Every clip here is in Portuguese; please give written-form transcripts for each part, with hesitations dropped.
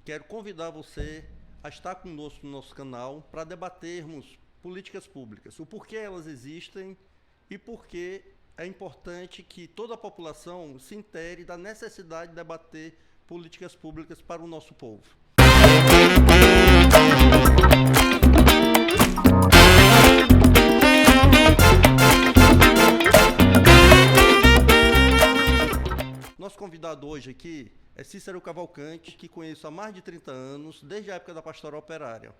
quero convidar você a estar conosco no nosso canal para debatermos políticas públicas, o porquê elas existem e porquê é importante que toda a população se intere da necessidade de debater políticas públicas para o nosso povo. Nosso convidado hoje aqui é Cícero Cavalcante, que conheço há mais de 30 anos, desde a época da Pastoral Operária.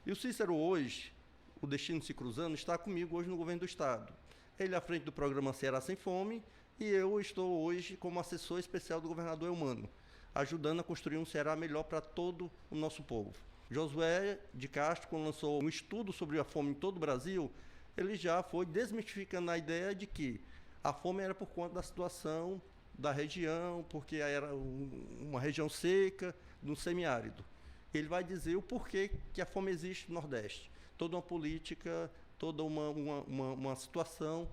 E o Cícero hoje, o Destino se Cruzando, está comigo hoje no Governo do Estado. Ele é à frente do programa Ceará Sem Fome e eu estou hoje como assessor especial do governador Eumano, ajudando a construir um Ceará melhor para todo o nosso povo. Josué de Castro, quando lançou um estudo sobre a fome em todo o Brasil, ele já foi desmistificando a ideia de que a fome era por conta da situação da região, porque era uma região seca, no semiárido. Ele vai dizer o porquê que a fome existe no Nordeste. Toda uma política, toda uma situação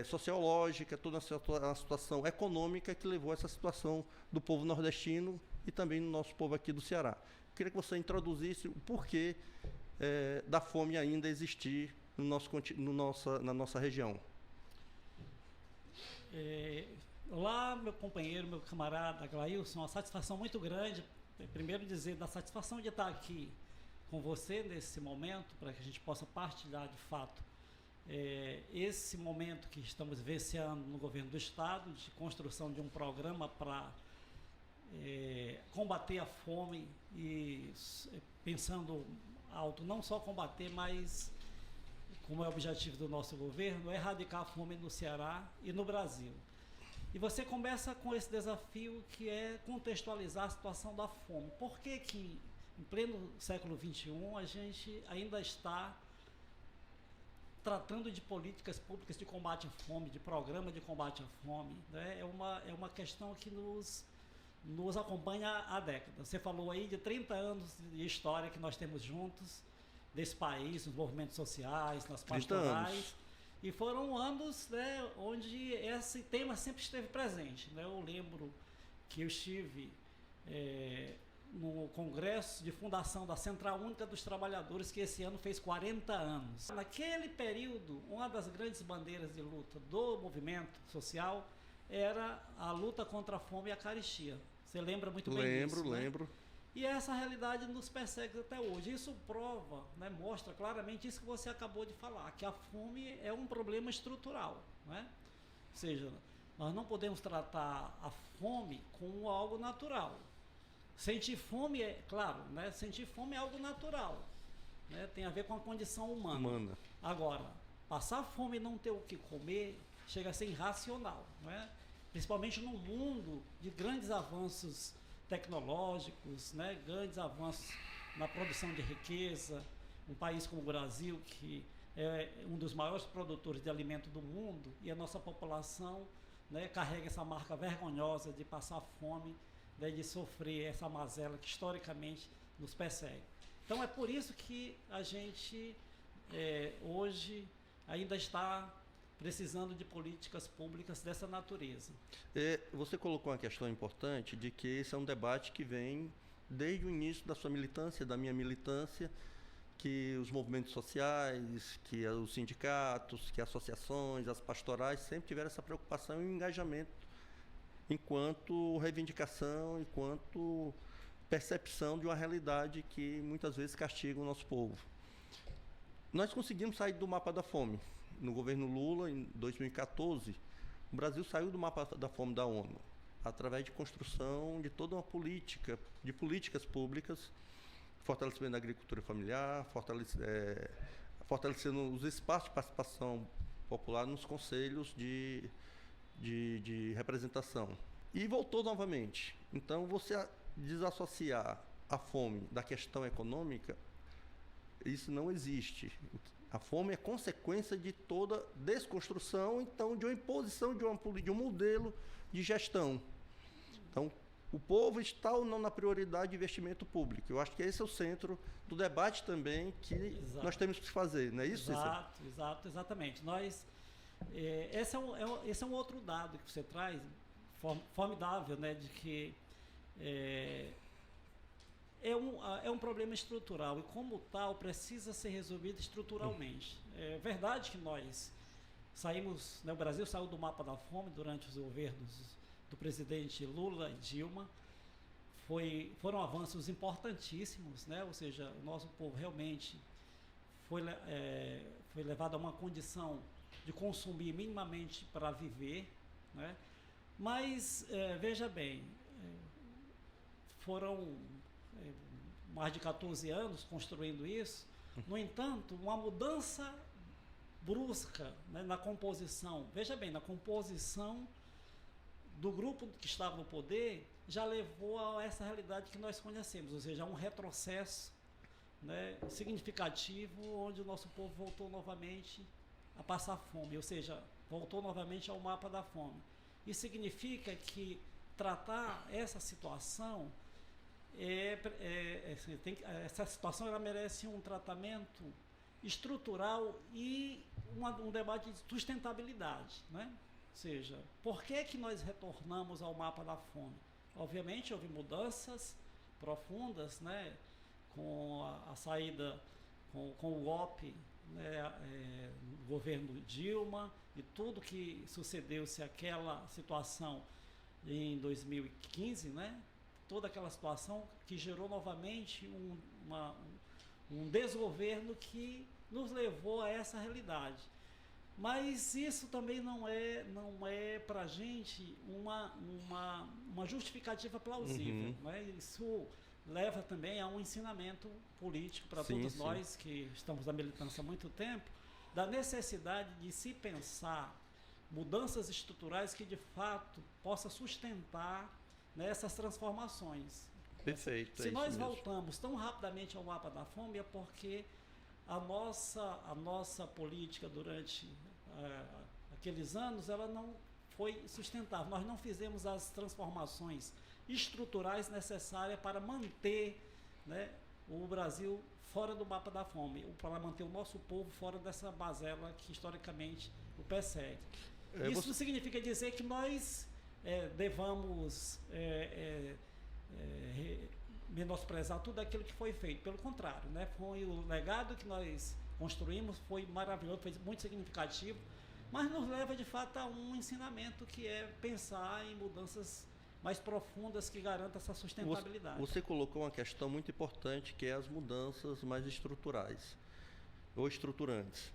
sociológica, toda uma situação econômica que levou a essa situação do povo nordestino e também do nosso povo aqui do Ceará. Eu queria que você introduzisse o porquê da fome ainda existir na nossa região. Olá, meu companheiro, meu camarada Glailson, uma satisfação muito grande. Primeiro dizer da satisfação de estar aqui com você nesse momento, para que a gente possa partilhar de fato esse momento que estamos vivenciando no governo do Estado, de construção de um programa para combater a fome e pensando alto, não só combater, mas como é o objetivo do nosso governo, erradicar a fome no Ceará e no Brasil. E você começa com esse desafio que é contextualizar a situação da fome. Por que que, em pleno século XXI, a gente ainda está tratando de políticas públicas de combate à fome, de programa de combate à fome, né? É uma questão que nos acompanha há décadas. Você falou aí de 30 anos de história que nós temos juntos, desse país, nos movimentos sociais, nas pastorais. E foram anos, né, onde esse tema sempre esteve presente, né? Eu lembro que eu estive no Congresso de Fundação da Central Única dos Trabalhadores, que esse ano fez 40 anos. Naquele período, uma das grandes bandeiras de luta do movimento social era a luta contra a fome e a carestia. Você lembra muito bem disso, né? Lembro. E essa realidade nos persegue até hoje. Isso prova, né, mostra claramente isso que você acabou de falar, que a fome é um problema estrutural, né? Ou seja, nós não podemos tratar a fome como algo natural. Sentir fome claro, né? Sentir fome é algo natural, né? Tem a ver com a condição humana. Agora, passar fome e não ter o que comer chega a ser irracional, né? Principalmente num mundo de grandes avanços tecnológicos, né, grandes avanços na produção de riqueza, um país como o Brasil, que é um dos maiores produtores de alimento do mundo, e a nossa população, né, carrega essa marca vergonhosa de passar fome, né, de sofrer essa mazela que historicamente nos persegue. Então é por isso que a gente hoje ainda está precisando de políticas públicas dessa natureza. Você colocou uma questão importante de que esse é um debate que vem desde o início da sua militância, da minha militância, que os movimentos sociais, que os sindicatos, que associações, as pastorais sempre tiveram essa preocupação e um engajamento enquanto reivindicação, enquanto percepção de uma realidade que muitas vezes castiga o nosso povo. Nós conseguimos sair do mapa da fome. No governo Lula, em 2014, o Brasil saiu do mapa da fome da ONU, através de construção de toda uma política, de políticas públicas, fortalecimento da agricultura familiar, fortalecendo os espaços de participação popular nos conselhos de representação. E voltou novamente. Então, você desassociar a fome da questão econômica, isso não existe. A fome é consequência de toda desconstrução, então, de uma imposição de um modelo de gestão. Então, o povo está ou não na prioridade de investimento público. Eu acho que esse é o centro do debate também que nós temos que fazer, não é isso, Cícero? Exatamente. Esse é um outro dado que você traz, formidável, né, de que é um problema estrutural e, como tal, precisa ser resolvido estruturalmente. É verdade que nós saímos, né, o Brasil saiu do mapa da fome durante os governos do presidente Lula e Dilma. Foram avanços importantíssimos, né? Ou seja, o nosso povo realmente foi levado a uma condição de consumir minimamente para viver, né? Mas, veja bem, foram mais de 14 anos construindo isso. No entanto, uma mudança brusca, né, na composição, veja bem, na composição do grupo que estava no poder, já levou a essa realidade que nós conhecemos, ou seja, um retrocesso, né, significativo, onde o nosso povo voltou novamente a passar fome, ou seja, voltou novamente ao mapa da fome. Isso significa que tratar essa situação essa situação ela merece um tratamento estrutural e um debate de sustentabilidade, né? Ou seja, por que nós retornamos ao mapa da fome? Obviamente houve mudanças profundas, né? Com a saída, com o golpe, né? No governo Dilma e tudo que sucedeu-se aquela situação em 2015, né? Toda aquela situação que gerou novamente um desgoverno que nos levou a essa realidade. Mas isso também não é para a gente uma justificativa plausível. Né? Isso leva também a um ensinamento político para todos nós que estamos na militância há muito tempo, da necessidade de se pensar mudanças estruturais que de fato possa sustentar nessas transformações. Perfeito. Se nós voltamos tão rapidamente ao mapa da fome é porque a nossa política durante aqueles anos ela não foi sustentável. Nós não fizemos as transformações estruturais necessárias para manter, né, o Brasil fora do mapa da fome, para manter o nosso povo fora dessa mazela que historicamente o persegue. Isso não significa dizer que nós devamos menosprezar tudo aquilo que foi feito. Pelo contrário, né? Foi o legado que nós construímos, foi maravilhoso, foi muito significativo, mas nos leva de fato a um ensinamento que é pensar em mudanças mais profundas que garantam essa sustentabilidade. Você colocou uma questão muito importante, que é as mudanças mais estruturais ou estruturantes.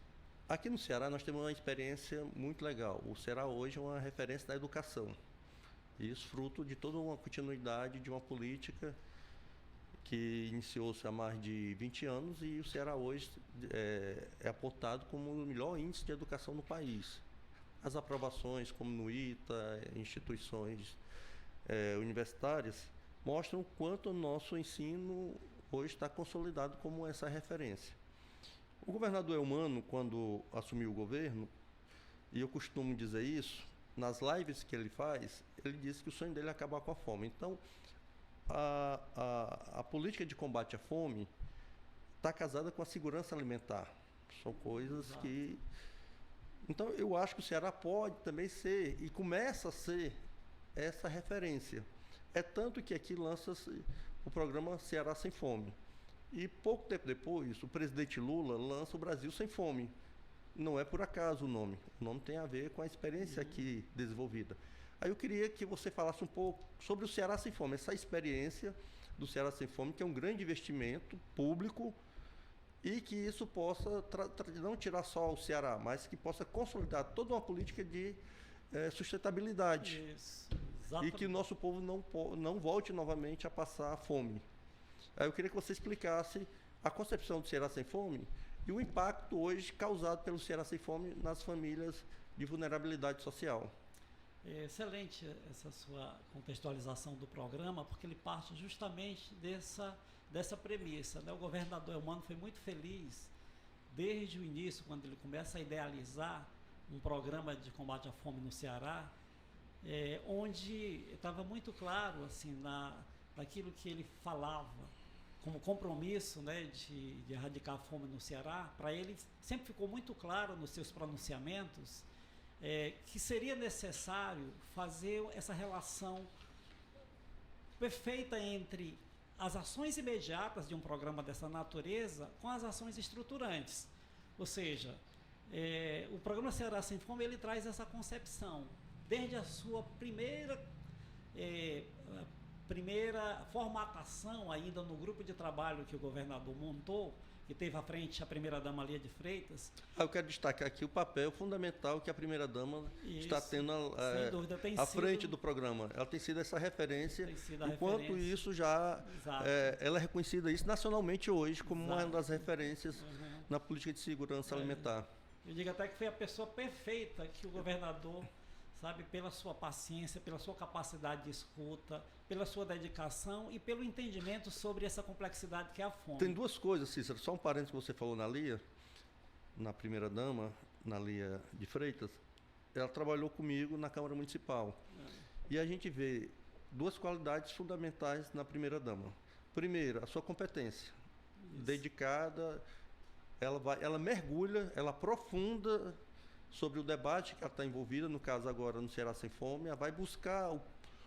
Aqui no Ceará nós temos uma experiência muito legal. O Ceará hoje é uma referência da educação. Isso fruto de toda uma continuidade de uma política que iniciou-se há mais de 20 anos e o Ceará hoje é apontado como o melhor índice de educação no país. As aprovações, como no ITA, instituições universitárias, mostram o quanto o nosso ensino hoje está consolidado como essa referência. O governador Eumano, quando assumiu o governo, e eu costumo dizer isso, nas lives que ele faz, ele disse que o sonho dele é acabar com a fome. Então, a política de combate à fome está casada com a segurança alimentar. São coisas que... Então, eu acho que o Ceará pode também ser, e começa a ser, essa referência. É tanto que aqui lança-se o programa Ceará Sem Fome. E pouco tempo depois, o presidente Lula lança o Brasil Sem Fome. Não é por acaso o nome. O nome tem a ver com a experiência aqui desenvolvida. Aí eu queria que você falasse um pouco sobre o Ceará Sem Fome, essa experiência do Ceará Sem Fome, que é um grande investimento público e que isso possa não tirar só o Ceará, mas que possa consolidar toda uma política de sustentabilidade. Isso, e que o nosso povo não volte novamente a passar fome. Aí eu queria que você explicasse a concepção do Ceará Sem Fome e o impacto hoje causado pelo Ceará Sem Fome nas famílias de vulnerabilidade social. É excelente essa sua contextualização do programa, porque ele parte justamente dessa premissa, né? O governador Eumano foi muito feliz desde o início, quando ele começa a idealizar um programa de combate à fome no Ceará, onde estava muito claro assim, daquilo que ele falava como compromisso, né, de erradicar a fome no Ceará. Para ele sempre ficou muito claro nos seus pronunciamentos que seria necessário fazer essa relação perfeita entre as ações imediatas de um programa dessa natureza com as ações estruturantes. Ou seja, o programa Ceará Sem Fome, ele traz essa concepção, desde a sua primeira formatação ainda no grupo de trabalho que o governador montou, que teve à frente a primeira-dama Lia de Freitas. Eu quero destacar aqui o papel fundamental que a primeira-dama está tendo sem dúvida, à frente do programa. Ela tem sido essa referência, enquanto isso já ela é reconhecida isso nacionalmente hoje como uma das referências na política de segurança alimentar. Eu digo até que foi a pessoa perfeita que o governador, sabe, pela sua paciência, pela sua capacidade de escuta, pela sua dedicação e pelo entendimento sobre essa complexidade que é a fome. Tem duas coisas, Cícero, só um parênteses que você falou na Lia, na primeira-dama, na Lia de Freitas, ela trabalhou comigo na Câmara Municipal. E a gente vê duas qualidades fundamentais na primeira-dama. Primeiro, a sua competência, dedicada, ela mergulha, ela aprofunda sobre o debate que ela está envolvida, no caso agora no Ceará Sem Fome, ela vai buscar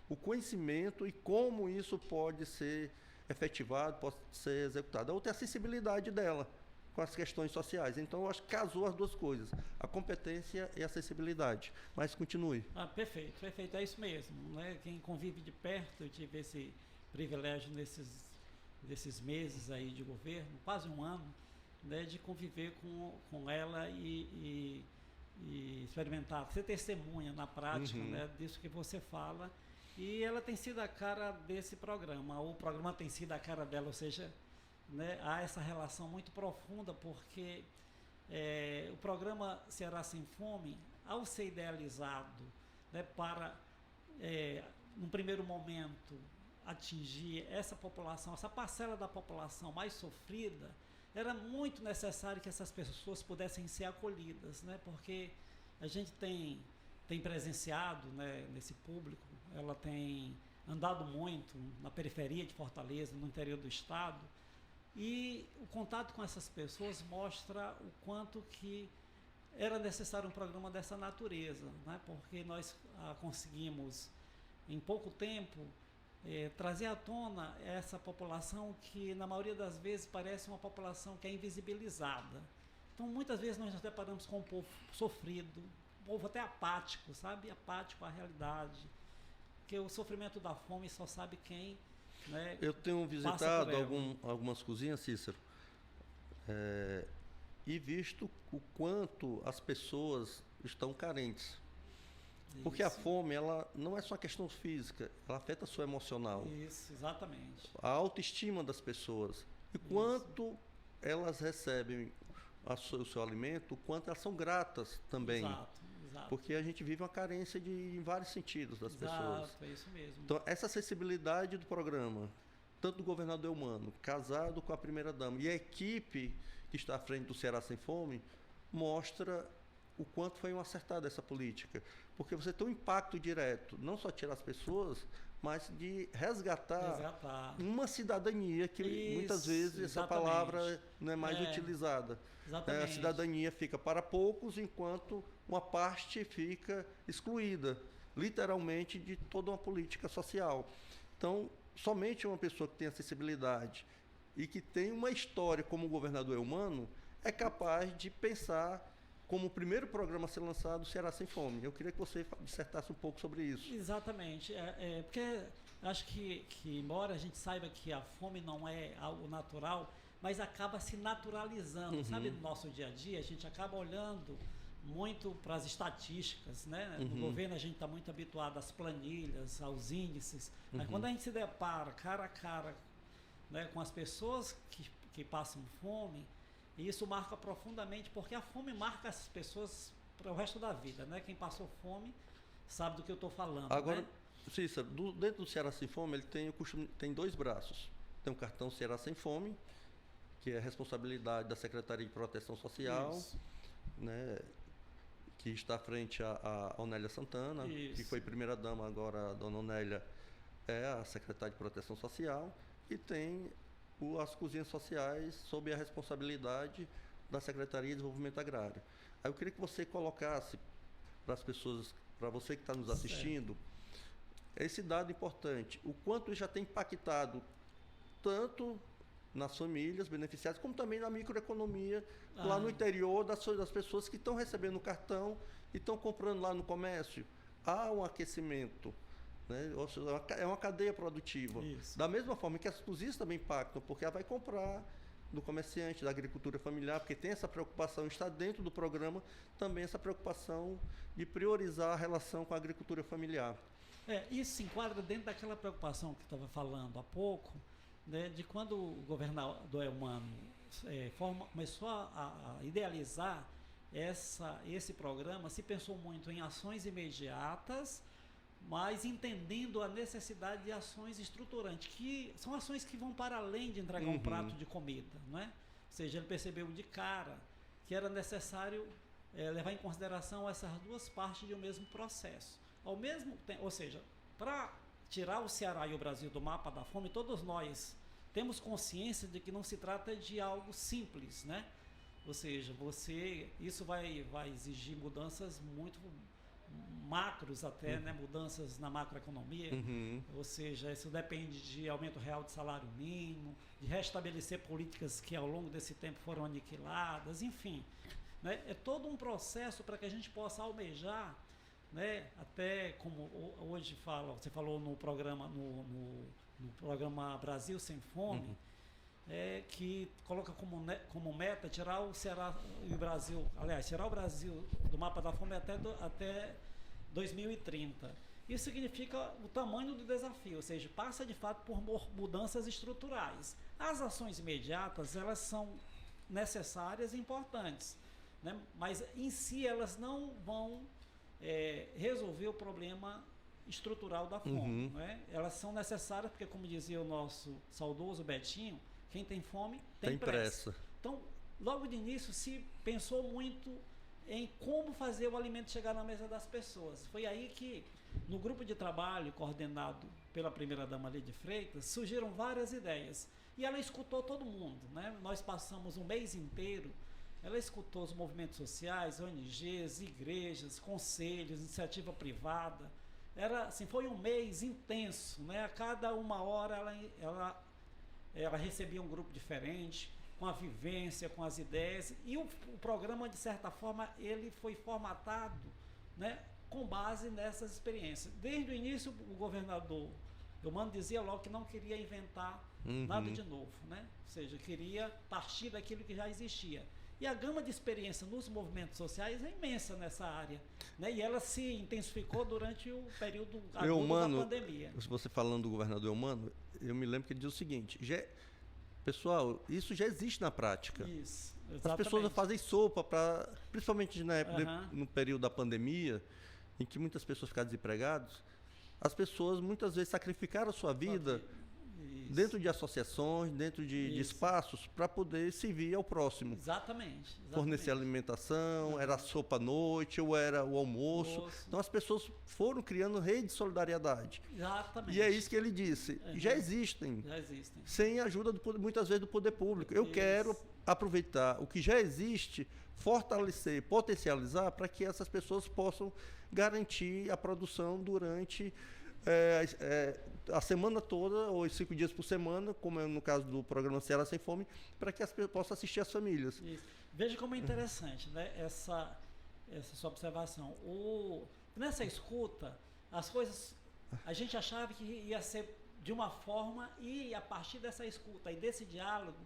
o conhecimento e como isso pode ser efetivado, pode ser executado. A outra é a acessibilidade dela com as questões sociais. Então, eu acho que casou as duas coisas, a competência e a acessibilidade. Mas continue. Perfeito, perfeito, é isso mesmo. Né? Quem convive de perto, eu tive esse privilégio nesses meses aí de governo, quase um ano, né, de conviver com ela e experimentar, ser testemunha na prática, né, disso que você fala. E ela tem sido a cara desse programa, o programa tem sido a cara dela, ou seja, né, há essa relação muito profunda, porque o programa Ceará Sem Fome, ao ser idealizado, né, para, num primeiro momento, atingir essa população, essa parcela da população mais sofrida, era muito necessário que essas pessoas pudessem ser acolhidas, né, porque a gente tem presenciado, né, nesse público, ela tem andado muito na periferia de Fortaleza, no interior do estado, e o contato com essas pessoas mostra o quanto que era necessário um programa dessa natureza, né, porque nós conseguimos, em pouco tempo, trazer à tona essa população que, na maioria das vezes, parece uma população que é invisibilizada. Então, muitas vezes, nós nos deparamos com um povo sofrido, um povo até apático, sabe? Apático à realidade. Porque o sofrimento da fome só sabe quem, né, eu tenho visitado algumas cozinhas, Cícero, e visto o quanto as pessoas estão carentes. Porque a fome, ela não é só uma questão física, ela afeta a sua emocional. Isso, exatamente. A autoestima das pessoas. E quanto elas recebem o seu alimento, o quanto elas são gratas também. Exato. Porque a gente vive uma carência em vários sentidos das pessoas. Exato, é isso mesmo. Então, essa acessibilidade do programa, tanto do governador Eumano, casado com a primeira-dama, e a equipe que está à frente do Ceará Sem Fome, mostra o quanto foi um acertado essa política. Porque você tem um impacto direto, não só tirar as pessoas, mas de resgatar uma cidadania que muitas vezes essa palavra não é mais utilizada. A cidadania fica para poucos, enquanto uma parte fica excluída, literalmente, de toda uma política social. Então, somente uma pessoa que tem acessibilidade e que tem uma história como o governador Eumano é capaz de pensar como o primeiro programa a ser lançado, Ceará Sem Fome. Eu queria que você dissertasse um pouco sobre isso. Exatamente. Porque acho que, embora a gente saiba que a fome não é algo natural, mas acaba se naturalizando. Sabe, no nosso dia a dia, a gente acaba olhando muito para as estatísticas, né? No governo a gente está muito habituado às planilhas, aos índices, mas quando a gente se depara cara a cara, né, com as pessoas que passam fome, e isso marca profundamente, porque a fome marca essas pessoas para o resto da vida, né? Quem passou fome sabe do que eu estou falando. Agora, né? Cícero, dentro do Ceará Sem Fome, ele tem dois braços. Tem o cartão Ceará Sem Fome, que é a responsabilidade da Secretaria de Proteção Social, né, que está à frente a Onélia Santana, que foi primeira-dama, agora a dona Onélia é a secretária de Proteção Social, e tem as cozinhas sociais sob a responsabilidade da Secretaria de Desenvolvimento Agrário. Aí eu queria que você colocasse para as pessoas, para você que está nos assistindo, esse dado importante, o quanto já tem impactado tanto nas famílias beneficiadas, como também na microeconomia, lá no interior das pessoas que estão recebendo o cartão e estão comprando lá no comércio. Há um aquecimento, né? Ou seja, é uma cadeia produtiva. Isso. Da mesma forma que as cozinhas também impactam, porque ela vai comprar do comerciante, da agricultura familiar, porque tem essa preocupação, está dentro do programa também essa preocupação de priorizar a relação com a agricultura familiar. Isso se enquadra dentro daquela preocupação que estava falando há pouco, né, de quando o governador Eumano começou a idealizar esse programa, se pensou muito em ações imediatas, mas entendendo a necessidade de ações estruturantes, que são ações que vão para além de entregar um prato de comida, não é? Ou seja, ele percebeu de cara que era necessário levar em consideração essas duas partes de um mesmo processo. Ao mesmo tempo, ou seja, para tirar o Ceará e o Brasil do mapa da fome, todos nós temos consciência de que não se trata de algo simples, né? Ou seja, isso vai exigir mudanças muito macros até, né? Mudanças na macroeconomia, ou seja, isso depende de aumento real de salário mínimo, de restabelecer políticas que ao longo desse tempo foram aniquiladas, enfim, né? É todo um processo para que a gente possa almejar, né? Até como hoje você falou no programa, no programa Brasil Sem Fome, que coloca como meta tirar o Ceará e o Brasil, aliás, tirar o Brasil do mapa da fome até 2030. Isso significa o tamanho do desafio, ou seja, passa de fato por mudanças estruturais. As ações imediatas, elas são necessárias e importantes, né? Mas em si elas não vão resolver o problema estrutural da fome, né? Elas são necessárias porque, como dizia o nosso saudoso Betinho, quem tem fome tem pressa. Então, logo de início se pensou muito em como fazer o alimento chegar na mesa das pessoas. Foi aí que, no grupo de trabalho coordenado pela primeira-dama Lídia Freitas, surgiram várias ideias. E ela escutou todo mundo, né? Nós passamos um mês inteiro, ela escutou os movimentos sociais, ONGs, igrejas, conselhos, iniciativa privada. Foi um mês intenso, né? A cada uma hora ela recebia um grupo diferente, com a vivência, com as ideias, e o programa, de certa forma, ele foi formatado, né, com base nessas experiências. Desde o início, o governador Eumano dizia logo que não queria inventar nada de novo, né? Ou seja, queria partir daquilo que já existia. E a gama de experiência nos movimentos sociais é imensa nessa área, né? E ela se intensificou durante o período agudo da pandemia. Você falando do governador Eumano, eu me lembro que ele diz o seguinte: pessoal, isso já existe na prática. Isso, exatamente. As pessoas fazem sopa, principalmente na época, no período da pandemia, em que muitas pessoas ficaram desempregadas, as pessoas muitas vezes sacrificaram a sua vida dentro de associações, dentro de espaços, para poder servir ao próximo. Exatamente. Fornecer alimentação, era a sopa à noite, ou era o almoço. Então as pessoas foram criando rede de solidariedade. Exatamente. E é isso que ele disse. Já existem. Sem a ajuda, muitas vezes, do poder público. Eu quero aproveitar o que já existe, fortalecer, potencializar, para que essas pessoas possam garantir a produção durante a semana toda, ou 5 dias por semana, como é no caso do programa Ceará Sem Fome, para que as pessoas possam assistir as famílias. Isso. Veja como é interessante, né, essa sua observação. Nessa escuta, as coisas, a gente achava que ia ser de uma forma, e a partir dessa escuta e desse diálogo,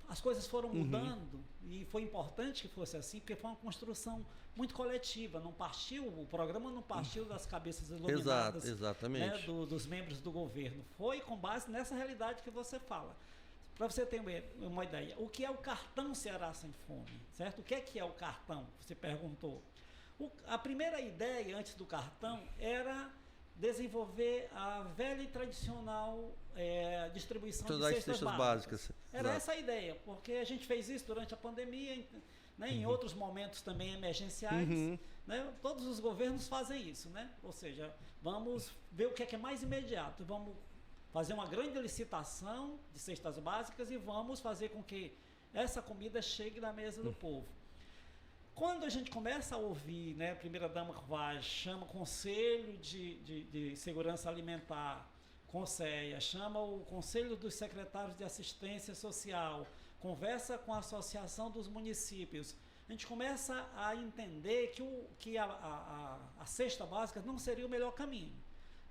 as coisas foram mudando, e foi importante que fosse assim, porque foi uma construção muito coletiva. O programa não partiu das cabeças iluminadas, né, dos membros do governo. Foi com base nessa realidade que você fala. Para você ter uma ideia, o que é o cartão Ceará Sem Fome? Certo? O que é o cartão? Você perguntou. A primeira ideia, antes do cartão, era desenvolver a velha e tradicional distribuição de cestas básicas. Era essa a ideia, porque a gente fez isso durante a pandemia, né, em outros momentos também emergenciais, né, todos os governos fazem isso, né? Ou seja, vamos ver o que é mais imediato, vamos fazer uma grande licitação de cestas básicas e vamos fazer com que essa comida chegue na mesa do povo. Quando a gente começa a ouvir, né, a primeira-dama chama Conselho de Segurança Alimentar, CONSEA, chama o Conselho dos Secretários de Assistência Social, conversa com a Associação dos Municípios. A gente começa a entender que a cesta básica não seria o melhor caminho,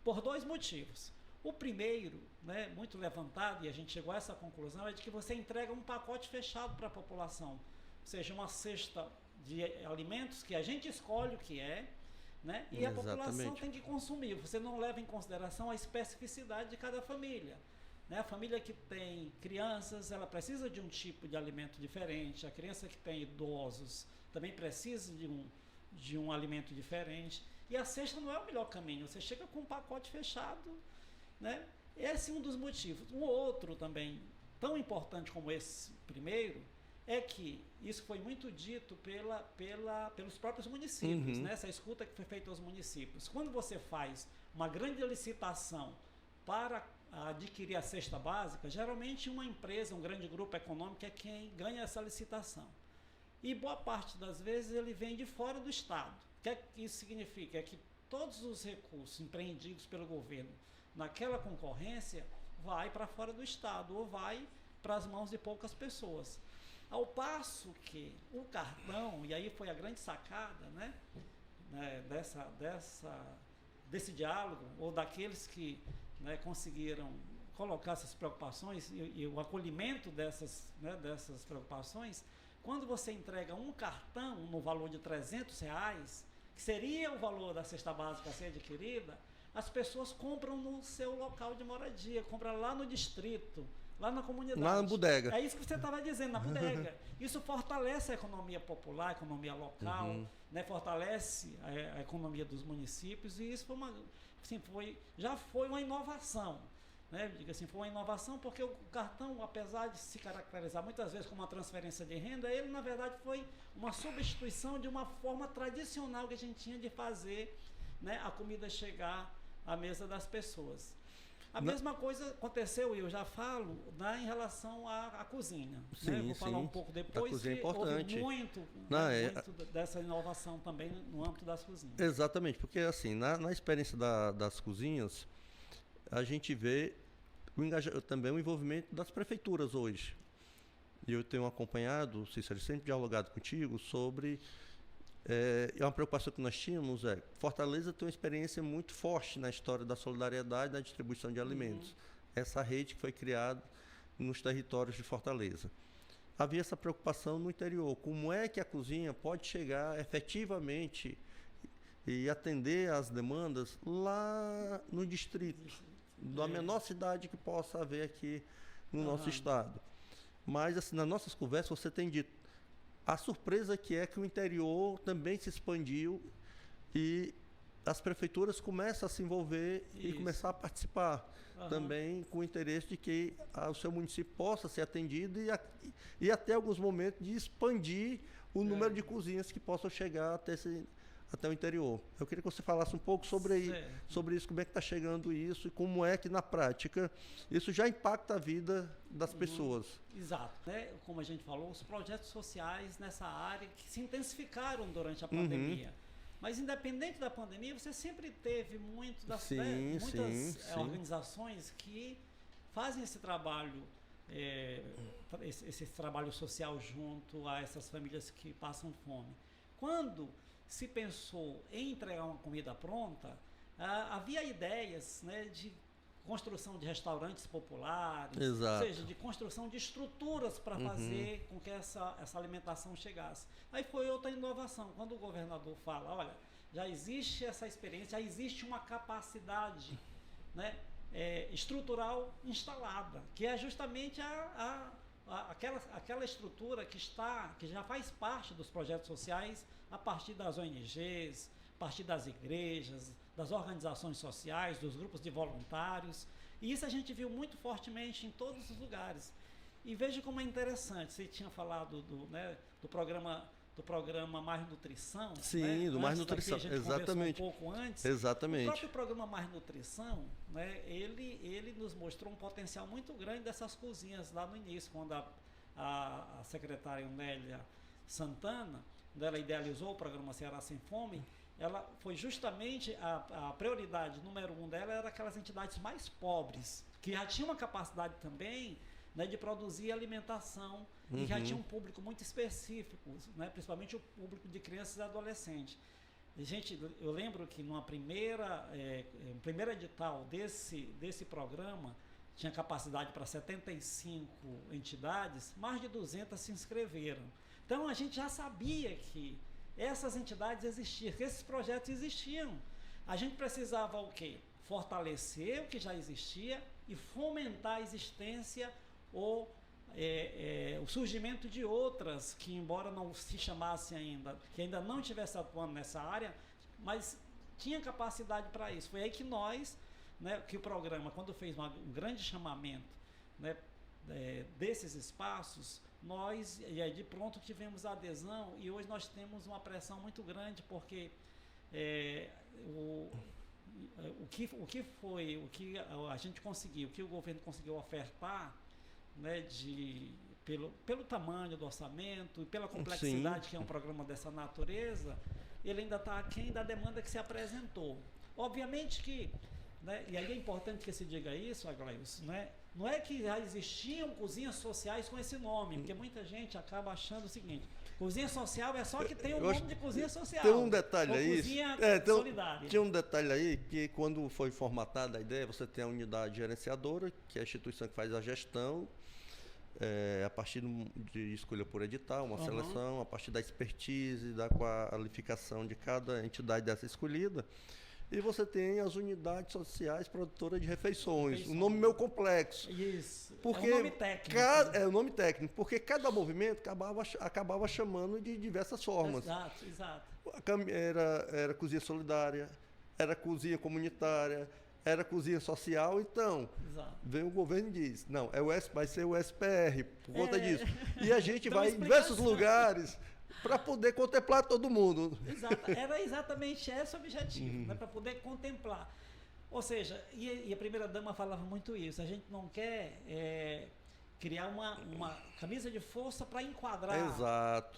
por 2 motivos. O primeiro, né, muito levantado, e a gente chegou a essa conclusão, é de que você entrega um pacote fechado para a população, ou seja, uma cesta de alimentos que a gente escolhe o que é, né, e a população tem que consumir. Você não leva em consideração a especificidade de cada família. Né? A família que tem crianças, ela precisa de um tipo de alimento diferente, a criança que tem idosos também precisa de um alimento diferente, e a cesta não é o melhor caminho, você chega com um pacote fechado, né? Esse é um dos motivos. Um outro também, tão importante como esse primeiro, é que isso foi muito dito pelos próprios municípios, né? Essa escuta que foi feita aos municípios. Quando você faz uma grande licitação para adquirir a cesta básica, geralmente uma empresa, um grande grupo econômico é quem ganha essa licitação. E boa parte das vezes ele vem de fora do Estado. O que isso significa? É que todos os recursos empreendidos pelo governo naquela concorrência vai para fora do Estado ou vai para as mãos de poucas pessoas. Ao passo que o cartão, e aí foi a grande sacada, né, desse diálogo, ou daqueles que, né, conseguiram colocar essas preocupações e o acolhimento dessas preocupações, quando você entrega um cartão no valor de R$300, que seria o valor da cesta básica a ser adquirida, as pessoas compram no seu local de moradia, compram lá no distrito, lá na comunidade. Lá na bodega. É isso que você estava dizendo, na bodega. Isso fortalece a economia popular, a economia local, né, fortalece a economia dos municípios, e isso já foi uma inovação. Né? Diga assim, foi uma inovação porque o cartão, apesar de se caracterizar muitas vezes como uma transferência de renda, ele na verdade foi uma substituição de uma forma tradicional que a gente tinha de fazer, né, a comida chegar à mesa das pessoas. A mesma coisa aconteceu, e eu já falo, né, em relação à cozinha. Sim, né? Vou falar um pouco depois, a cozinha é que importante. houve muito dessa inovação também no âmbito das cozinhas. Exatamente, porque assim, na experiência das cozinhas, a gente vê também o envolvimento das prefeituras hoje. E eu tenho acompanhado, Cícero, sempre dialogado contigo sobre... É uma preocupação que nós tínhamos, Fortaleza tem uma experiência muito forte na história da solidariedade e da distribuição de alimentos. Essa rede que foi criada nos territórios de Fortaleza. Havia essa preocupação no interior, como é que a cozinha pode chegar efetivamente e atender às demandas lá no distrito, da menor cidade que possa haver aqui no nosso estado. Mas assim, nas nossas conversas você tem dito, a surpresa que é que o interior também se expandiu e as prefeituras começam a se envolver e começar a participar também com o interesse de que o seu município possa ser atendido e até alguns momentos de expandir o número de cozinhas que possam chegar até o interior. Eu queria que você falasse um pouco sobre isso, como é que está chegando isso e como é que na prática isso já impacta a vida das pessoas. Exato. Né? Como a gente falou, os projetos sociais nessa área que se intensificaram durante a pandemia. Mas independente da pandemia, você sempre teve muitas organizações que fazem esse trabalho, esse trabalho social junto a essas famílias que passam fome. Quando se pensou em entregar uma comida pronta, havia ideias, né, de construção de restaurantes populares, ou seja, de construção de estruturas para fazer com que essa alimentação chegasse. Aí foi outra inovação, quando o governador fala, olha, já existe essa experiência, já existe uma capacidade, né, estrutural instalada, que é justamente aquela estrutura que já faz parte dos projetos sociais a partir das ONGs, a partir das igrejas, das organizações sociais, dos grupos de voluntários. E isso a gente viu muito fortemente em todos os lugares. E veja como é interessante, você tinha falado do programa Mais Nutrição. Sim, do Mais Nutrição, exatamente. Um pouco antes. Exatamente. O próprio programa Mais Nutrição, né, ele nos mostrou um potencial muito grande dessas cozinhas lá no início, quando a secretária Nélia Santana, ela idealizou o programa Ceará Sem Fome, ela foi justamente a prioridade número 1 dela era aquelas entidades mais pobres, que já tinham uma capacidade também, né, de produzir alimentação e já tinha um público muito específico, né, principalmente o público de crianças e adolescentes. E, gente, eu lembro que numa um primeiro edital desse programa, tinha capacidade para 75 entidades, mais de 200 se inscreveram. Então a gente já sabia que essas entidades existiam, que esses projetos existiam. A gente precisava o quê? Fortalecer o que já existia e fomentar a existência ou o surgimento de outras que, embora não se chamassem ainda, que ainda não estivesse atuando nessa área, mas tinha capacidade para isso. Foi aí que nós, né, que o programa, quando fez um grande chamamento, né, desses espaços, nós, e aí de pronto tivemos a adesão, e hoje nós temos uma pressão muito grande, porque o que a gente conseguiu, o que o governo conseguiu ofertar, né, pelo tamanho do orçamento e pela complexidade que é um programa dessa natureza, ele ainda está aquém da demanda que se apresentou. Obviamente que, né, e aí é importante que se diga isso, Aglailson, né, não é que já existiam cozinhas sociais com esse nome, porque muita gente acaba achando o seguinte: cozinha social é só que tem o nome de cozinha social. Tem um detalhe aí. Cozinha solidária. Tinha um detalhe aí que, quando foi formatada a ideia, você tem a unidade gerenciadora, que é a instituição que faz a gestão, a partir de escolha por edital, uma seleção, a partir da expertise, da qualificação de cada entidade dessa escolhida. E você tem as unidades sociais produtoras de refeições. Um nome meio complexo. Isso. Porque é um nome técnico. É um nome técnico, porque cada movimento acabava chamando de diversas formas. Exato. Era cozinha solidária, era cozinha comunitária, era cozinha social. Então, vem o governo e diz: não, vai ser o SPR, por conta disso. E a gente vai em diversos lugares para poder contemplar todo mundo. Exato. Era exatamente esse o objetivo, né, para poder contemplar. Ou seja, e a primeira-dama falava muito isso: a gente não quer criar uma camisa de força para enquadrar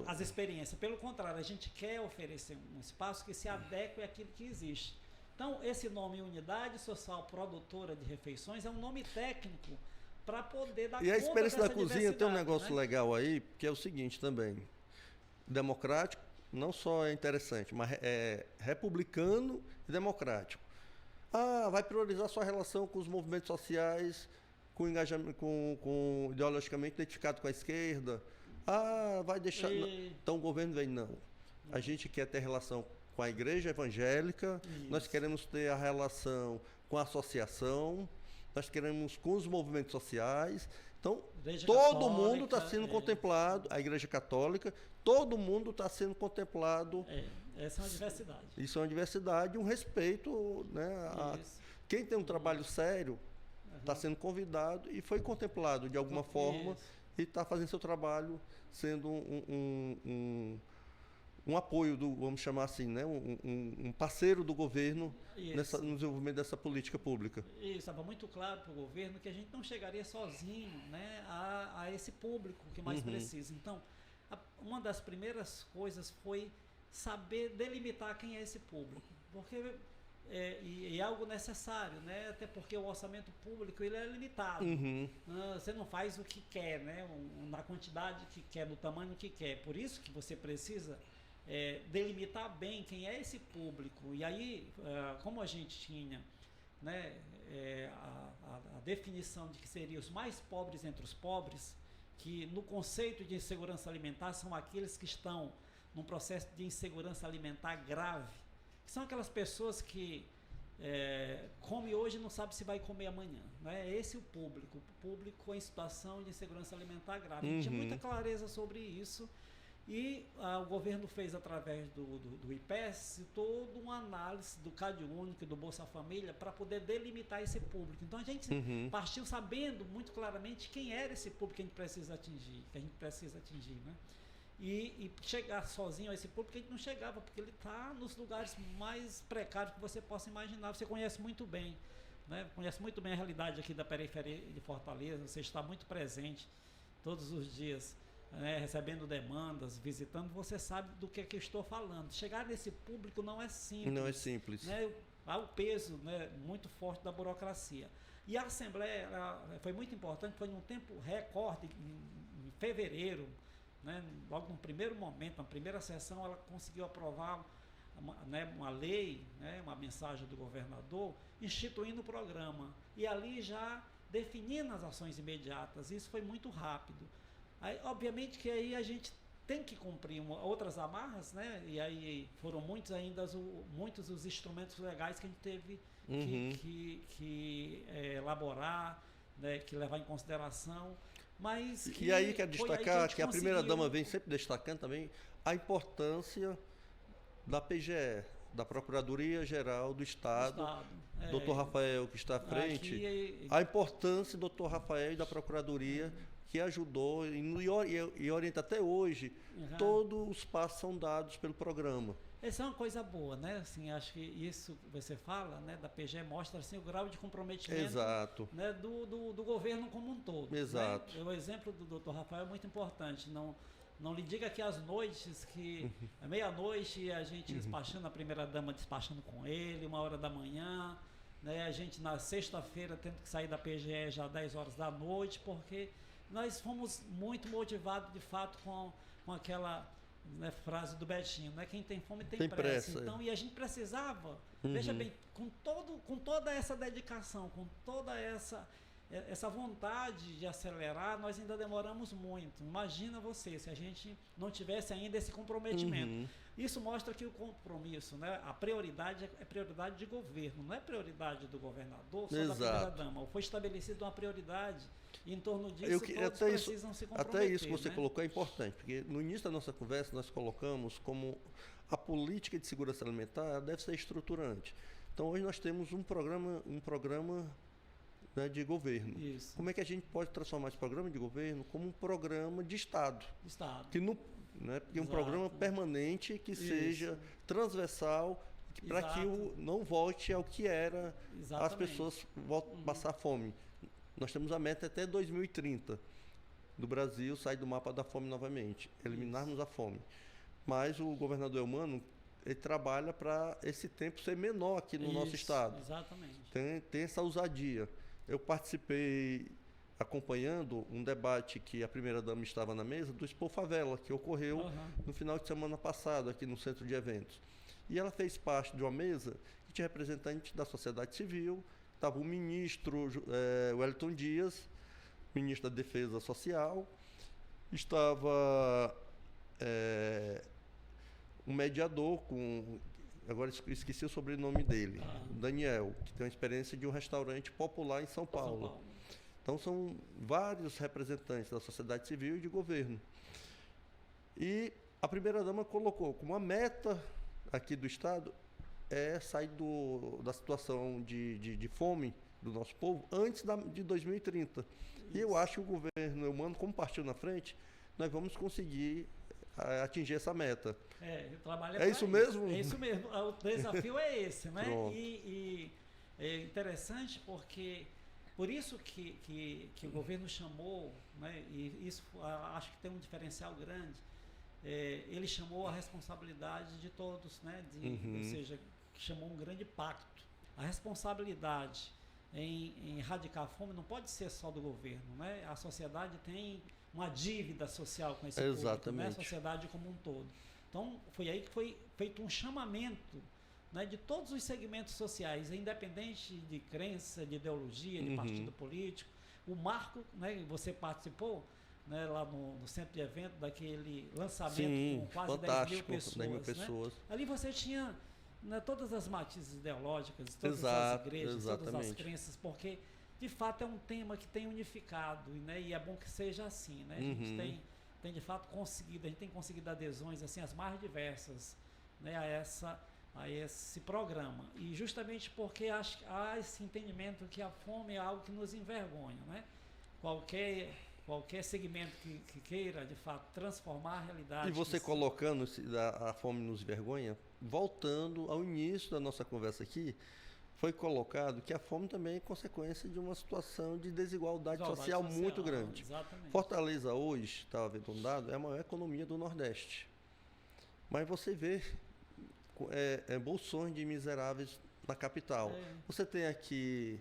as experiências. Pelo contrário, a gente quer oferecer um espaço que se adeque àquilo que existe. Então, esse nome Unidade Social Produtora de Refeições é um nome técnico para poder dar conta dessa diversidade. E a experiência da cozinha tem um negócio legal aí, que é o seguinte também: democrático, não só é interessante, mas é republicano e democrático. Vai priorizar sua relação com os movimentos sociais, com engajamento, com ideologicamente identificado com a esquerda. Vai deixar. Então o governo vem, não. A gente quer ter relação com a igreja evangélica, nós queremos ter a relação com a associação, nós queremos com os movimentos sociais. Então, todo mundo está sendo contemplado, a Igreja Católica, todo mundo está sendo contemplado. Essa é uma diversidade. Isso é uma diversidade, um respeito, né, quem tem um trabalho sério está sendo convidado e foi contemplado de alguma forma e está fazendo seu trabalho, sendo um apoio vamos chamar assim, né, um parceiro do governo no desenvolvimento dessa política pública. Isso, estava muito claro para o governo que a gente não chegaria sozinho, né, a esse público que mais precisa. Então, uma das primeiras coisas foi saber delimitar quem é esse público, porque é algo necessário, né, até porque o orçamento público ele é limitado. Você não faz o que quer, né, na quantidade que quer, no tamanho que quer. Por isso que você precisa delimitar bem quem é esse público. E aí, como a gente tinha, né, a definição de que seriam os mais pobres entre os pobres, que no conceito de insegurança alimentar são aqueles que estão num processo de insegurança alimentar grave, que são aquelas pessoas que come hoje e não sabe se vai comer amanhã, né? Esse é o público em situação de insegurança alimentar grave. A gente tinha muita clareza sobre isso. E o governo fez, através do IPES, toda uma análise do Cade Único e do Bolsa Família para poder delimitar esse público. Então a gente partiu sabendo muito claramente quem era esse público que a gente precisa atingir, né? E chegar sozinho a esse público a gente não chegava, porque ele está nos lugares mais precários que você possa imaginar. Você conhece muito bem, né? Conhece muito bem a realidade aqui da periferia de Fortaleza, você está muito presente todos os dias né, recebendo demandas, visitando, você sabe do que eu estou falando. Chegar nesse público não é simples. Não é simples. Né? Há o peso, né, muito forte da burocracia. E a Assembleia foi muito importante, foi num tempo recorde, em fevereiro, né, logo no primeiro momento, na primeira sessão, ela conseguiu aprovar uma lei, né, uma mensagem do governador, instituindo o programa. E ali já definindo as ações imediatas. Isso foi muito rápido. Aí, obviamente que aí a gente tem que cumprir outras amarras, né? E aí foram muitos os instrumentos legais que a gente teve que elaborar, né? Que levar em consideração. Mas e aí quero destacar que a primeira-dama vem sempre destacando também a importância da PGE, da Procuradoria-Geral do Estado, Dr. Rafael, que está à frente, a importância do Dr. Rafael e da Procuradoria, que ajudou e orienta até hoje, todos os passos são dados pelo programa. Essa é uma coisa boa, né? Assim, acho que isso que você fala, né, da PGE mostra assim, o grau de comprometimento. Exato. Né, do governo como um todo. Exato. Né? O exemplo do Dr. Rafael é muito importante. Não lhe diga que às noites, que à meia-noite a gente despachando, a primeira-dama despachando com ele, 1h da manhã, né? A gente na sexta-feira tendo que sair da PGE já às 10 horas da noite, porque nós fomos muito motivados de fato com aquela, né, frase do Betinho, né? Quem tem fome tem pressa. Então, e a gente precisava, veja bem, com toda essa dedicação, com toda essa vontade de acelerar, nós ainda demoramos muito. Imagina você, se a gente não tivesse ainda esse comprometimento. Isso mostra que o compromisso, né, a prioridade é prioridade de governo, não é prioridade do governador, só da primeira-dama. Foi estabelecida uma prioridade e em torno disso todos precisam se comprometer. Até isso que você né? colocou é importante, porque no início da nossa conversa nós colocamos como a política de segurança alimentar deve ser estruturante. Então hoje nós temos um programa né, de governo. Isso. Como é que a gente pode transformar esse programa de governo como um programa de Estado? Que não, né, porque um programa permanente que seja transversal para que não volte ao que era as pessoas passar fome. Nós temos a meta até 2030 do Brasil sair do mapa da fome novamente, eliminarmos a fome. Mas o governador Eumano, ele trabalha para esse tempo ser menor aqui no nosso estado. Exatamente. Tem essa ousadia. Eu participei acompanhando um debate que a primeira-dama estava na mesa do Expo Favela, que ocorreu no final de semana passado aqui no centro de eventos. E ela fez parte de uma mesa que tinha representantes da sociedade civil, estava o ministro Wellington Dias, ministro da Defesa Social, estava um mediador agora esqueci o sobrenome dele, Daniel, que tem uma experiência de um restaurante popular em São Paulo. Então são vários representantes da sociedade civil e de governo. E a primeira-dama colocou como uma meta aqui do Estado sair da situação de fome do nosso povo antes de 2030. Isso. E eu acho que o governo Eumano, como partiu na frente, nós vamos conseguir atingir essa meta. É isso mesmo? É isso mesmo. O desafio é esse, né? E é interessante porque por isso que o governo chamou, né? E isso acho que tem um diferencial grande. Ele chamou a responsabilidade de todos, né? Ou seja, chamou um grande pacto. A responsabilidade em erradicar a fome não pode ser só do governo, né? A sociedade tem uma dívida social com esse público, né? A sociedade como um todo. Então, foi aí que foi feito um chamamento, né, de todos os segmentos sociais, independente de crença, de ideologia, de partido político. O marco, né, você participou, né, lá no centro de evento, daquele lançamento com quase 10 mil pessoas. Né? Ali você tinha, né, todas as matizes ideológicas, todas as igrejas, todas as crenças, porque de fato é um tema que tem unificado, né, e é bom que seja assim. Né? A gente tem de fato conseguido, a gente tem conseguido adesões assim, as mais diversas, né, a esse programa. E justamente porque há esse entendimento que a fome é algo que nos envergonha. Né? Qualquer segmento que queira, de fato, transformar a realidade. E você colocando a fome nos vergonha, voltando ao início da nossa conversa aqui, foi colocado que a fome também é consequência de uma situação de desigualdade social muito grande. Exatamente. Fortaleza hoje, estava vendo um dado, é a maior economia do Nordeste. Mas você vê bolsões de miseráveis na capital. Você tem aqui,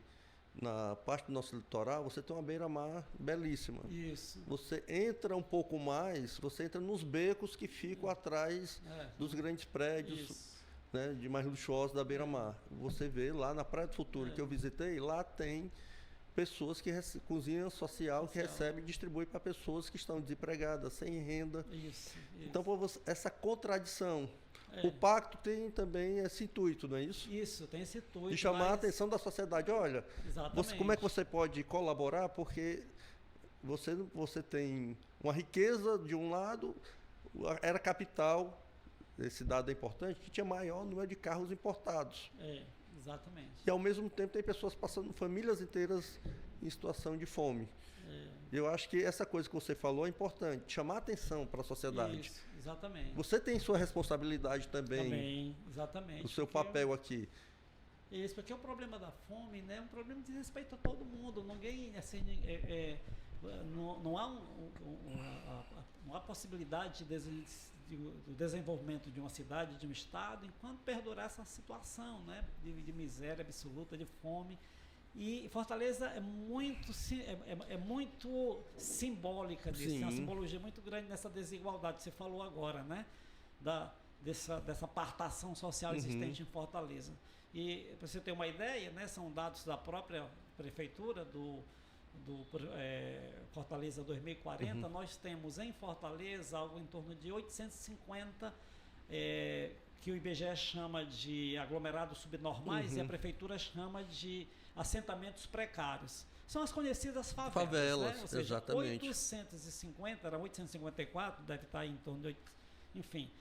na parte do nosso litoral, você tem uma beira-mar belíssima. Isso. Você entra um pouco mais, você entra nos becos que ficam atrás dos grandes prédios, né, de mais luxuosos da beira-mar. Você vê lá na Praia do Futuro, que eu visitei, lá tem pessoas que cozinha social que recebe e distribui para pessoas que estão desempregadas, sem renda. Isso. Então, essa contradição. O pacto tem também esse intuito, não é isso? Isso, tem esse intuito. De chamar a atenção da sociedade. Olha, como é que você pode colaborar? Porque você tem uma riqueza de um lado, era capital, esse dado é importante, que tinha maior número de carros importados. Exatamente. E ao mesmo tempo tem pessoas passando, famílias inteiras em situação de fome. Eu acho que essa coisa que você falou é importante, chamar atenção para a sociedade. Isso, exatamente. Você tem sua responsabilidade também. Também, exatamente. O seu papel aqui. Isso, porque o problema da fome, né, é um problema de respeito a todo mundo. Ninguém, assim, não há possibilidade do desenvolvimento de uma cidade, de um estado, enquanto perdurar essa situação, né, de miséria absoluta, de fome. E Fortaleza é muito simbólica disso, tem uma simbologia muito grande nessa desigualdade que você falou agora, né? Dessa partição social existente em Fortaleza. E para você ter uma ideia, né, são dados da própria prefeitura do Fortaleza 2040, nós temos em Fortaleza algo em torno de 850 que o IBGE chama de aglomerados subnormais e a prefeitura chama de assentamentos precários. São as conhecidas favelas, né? Ou seja, exatamente. 850, era 854, deve estar em torno de... Enfim,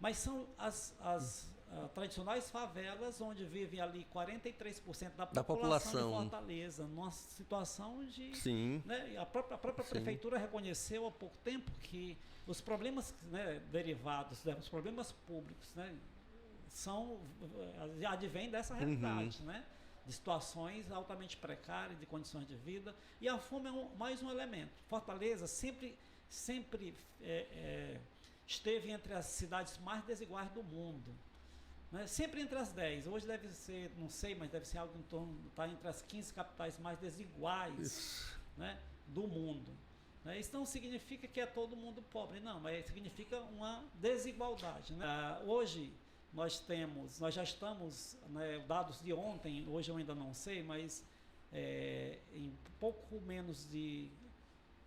mas são as tradicionais favelas onde vivem ali 43% da população de Fortaleza, numa situação de... Sim. Né? A própria prefeitura reconheceu há pouco tempo que os problemas, né, derivados, os problemas públicos, né, advêm dessa realidade, né? De situações altamente precárias, de condições de vida, e a fome é mais um elemento. Fortaleza sempre esteve entre as cidades mais desiguais do mundo, né? Sempre entre as 10, hoje deve ser, não sei, mas deve ser algo em torno, está entre as 15 capitais mais desiguais, né, do mundo. Isso não significa que é todo mundo pobre, não, mas significa uma desigualdade, né? Hoje nós já estamos, né, dados de ontem, hoje eu ainda não sei, mas em pouco menos de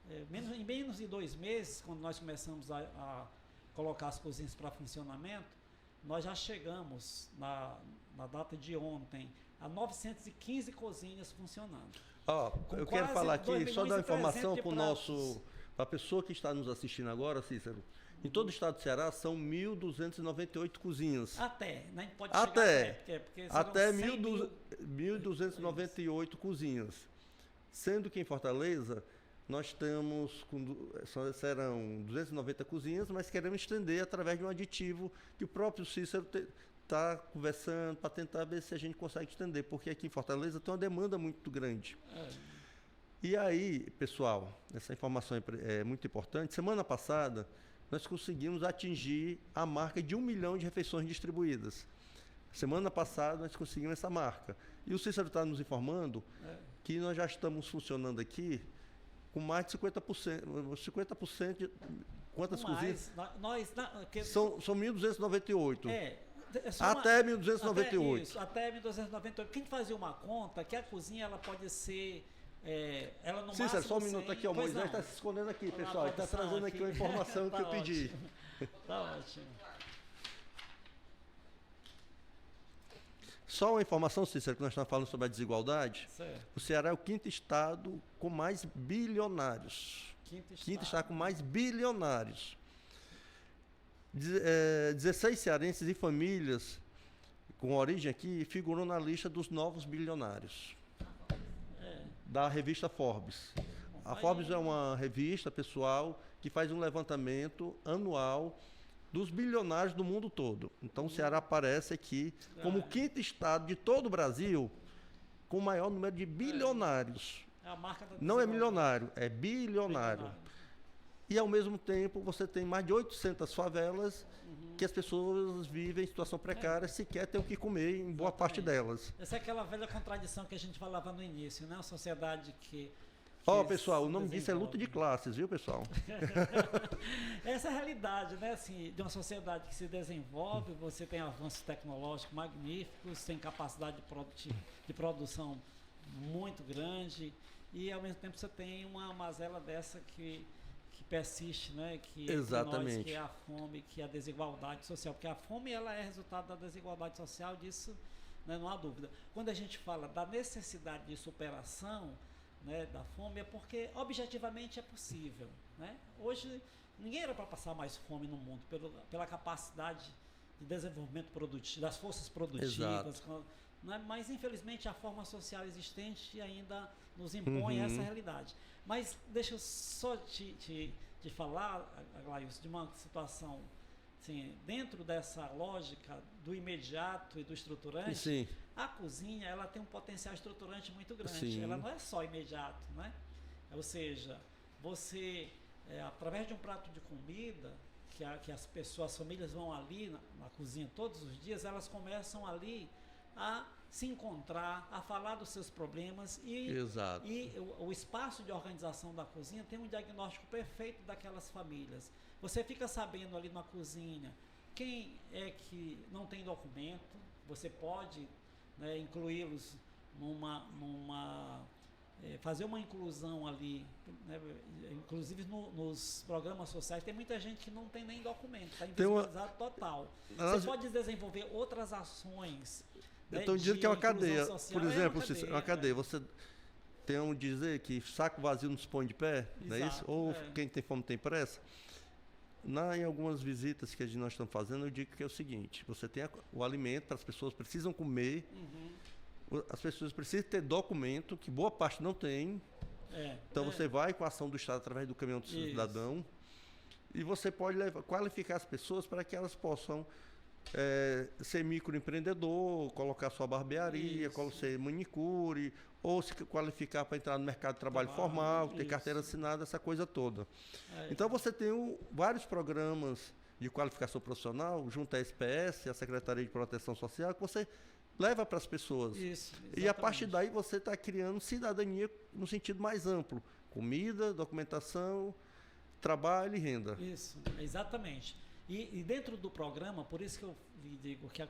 em menos de 2 meses, quando nós começamos a colocar as cozinhas para funcionamento, nós já chegamos na data de ontem a 915 cozinhas funcionando. Eu quero falar aqui, só dar uma informação para a pessoa que está nos assistindo agora, Cícero. Em todo o estado do Ceará são 1.298 cozinhas. Né? Pode chegar até 1.298 cozinhas. Sendo que em Fortaleza nós serão 290 cozinhas, mas queremos estender através de um aditivo que o próprio Cícero está conversando para tentar ver se a gente consegue estender, porque aqui em Fortaleza tem uma demanda muito grande. E aí, pessoal, essa informação é muito importante. Semana passada, nós conseguimos atingir a marca de 1 milhão de refeições distribuídas. Semana passada, nós conseguimos essa marca. E o Cícero está nos informando que nós já estamos funcionando aqui com mais de 50%. 50% de quantas cozinhas? São 1.298. Até 1.298. Até 1.298. Quem fazia uma conta que a cozinha ela pode ser... ela no Cícero, máximo só um minuto aqui, o Moisés está se escondendo aqui, pessoal. Ele está trazendo aqui uma informação que eu pedi. Tá ótimo. Só uma informação, Cícero, que nós estamos falando sobre a desigualdade. Certo. O Ceará é o 5º estado com mais bilionários. Quinto estado com mais bilionários. 16 cearenses e famílias com origem aqui figuram na lista dos novos bilionários da revista Forbes. A Forbes é uma revista, pessoal, que faz um levantamento anual dos bilionários do mundo todo. Então, o Ceará aparece aqui como o quinto estado de todo o Brasil com o maior número de bilionários. É a marca da Não é milionário, é bilionário. E, ao mesmo tempo, você tem mais de 800 favelas que as pessoas vivem em situação precária, sequer têm o que comer em boa parte delas. Essa é aquela velha contradição que a gente falava no início, né? Uma sociedade que Pessoal, o nome disso é luta de classes, viu, pessoal? Essa é a realidade, né? Assim, de uma sociedade que se desenvolve, você tem avanços tecnológicos magníficos, tem capacidade de produção muito grande e, ao mesmo tempo, você tem uma mazela dessa que persiste, né? Que Exatamente. Nós, que é a fome, que é a desigualdade social, porque a fome ela é resultado da desigualdade social, disso, né, não há dúvida. Quando a gente fala da necessidade de superação, né, da fome, é porque objetivamente é possível, né? Hoje ninguém era para passar mais fome no mundo pela capacidade de desenvolvimento produtivo, das forças produtivas, né? Mas infelizmente a forma social existente ainda nos impõe essa realidade. Mas deixa eu só te falar, Aglailson, de uma situação assim, dentro dessa lógica do imediato e do estruturante. Sim. A cozinha ela tem um potencial estruturante muito grande. Sim. Ela não é só imediato, né? Ou seja, você através de um prato de comida que as pessoas, as famílias vão ali na cozinha todos os dias, elas começam ali a se encontrar, a falar dos seus problemas e o espaço de organização da cozinha tem um diagnóstico perfeito daquelas famílias. Você fica sabendo ali na cozinha quem é que não tem documento, você pode, né, incluí-los fazer uma inclusão ali, né, inclusive nos programas sociais, tem muita gente que não tem nem documento, está invisibilizado total. Você pode desenvolver outras ações. Estão dizendo que é uma cadeia. Por exemplo, uma cadeia. Você tem um dizer que saco vazio não se põe de pé, não é isso? Ou quem tem fome tem pressa. Em algumas visitas que nós estamos fazendo, eu digo que é o seguinte: você tem o alimento, as pessoas precisam comer, as pessoas precisam ter documento, que boa parte não tem. Então você vai com a ação do Estado através do caminhão do cidadão e você pode qualificar as pessoas para que elas possam ser microempreendedor, colocar sua barbearia, ser manicure, ou se qualificar para entrar no mercado de trabalho formal, ter carteira assinada, essa coisa toda. Então você tem vários programas de qualificação profissional, junto à SPS, a Secretaria de Proteção Social, que você leva para as pessoas. E a partir daí você está criando cidadania no sentido mais amplo. Comida, documentação, trabalho e renda. Isso, exatamente. E dentro do programa, por isso que eu digo que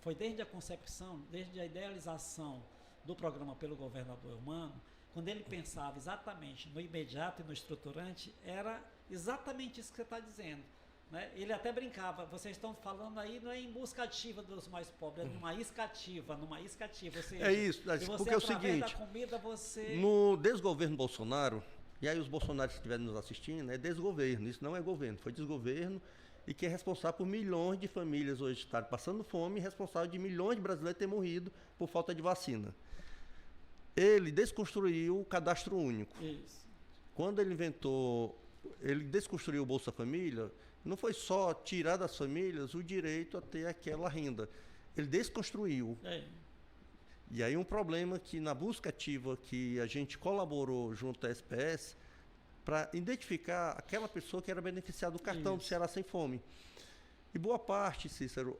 foi desde a concepção, desde a idealização do programa pelo governador Eumano, quando ele pensava exatamente no imediato e no estruturante, era exatamente isso que você está dizendo. Né? Ele até brincava, vocês estão falando aí, não é em busca ativa dos mais pobres, é numa isca ativa. Ou seja, é isso, porque é o seguinte, da comida, no desgoverno Bolsonaro, e aí os bolsonaristas que estiverem nos assistindo, é desgoverno, isso não é governo, foi desgoverno, e que é responsável por milhões de famílias hoje estarem passando fome, e responsável de milhões de brasileiros terem morrido por falta de vacina. Ele desconstruiu o cadastro único. Isso. Quando ele desconstruiu o Bolsa Família, não foi só tirar das famílias o direito a ter aquela renda. Ele desconstruiu. E aí um problema que na busca ativa que a gente colaborou junto à SPS, para identificar aquela pessoa que era beneficiada do cartão do Ceará Sem Fome. E boa parte, Cícero,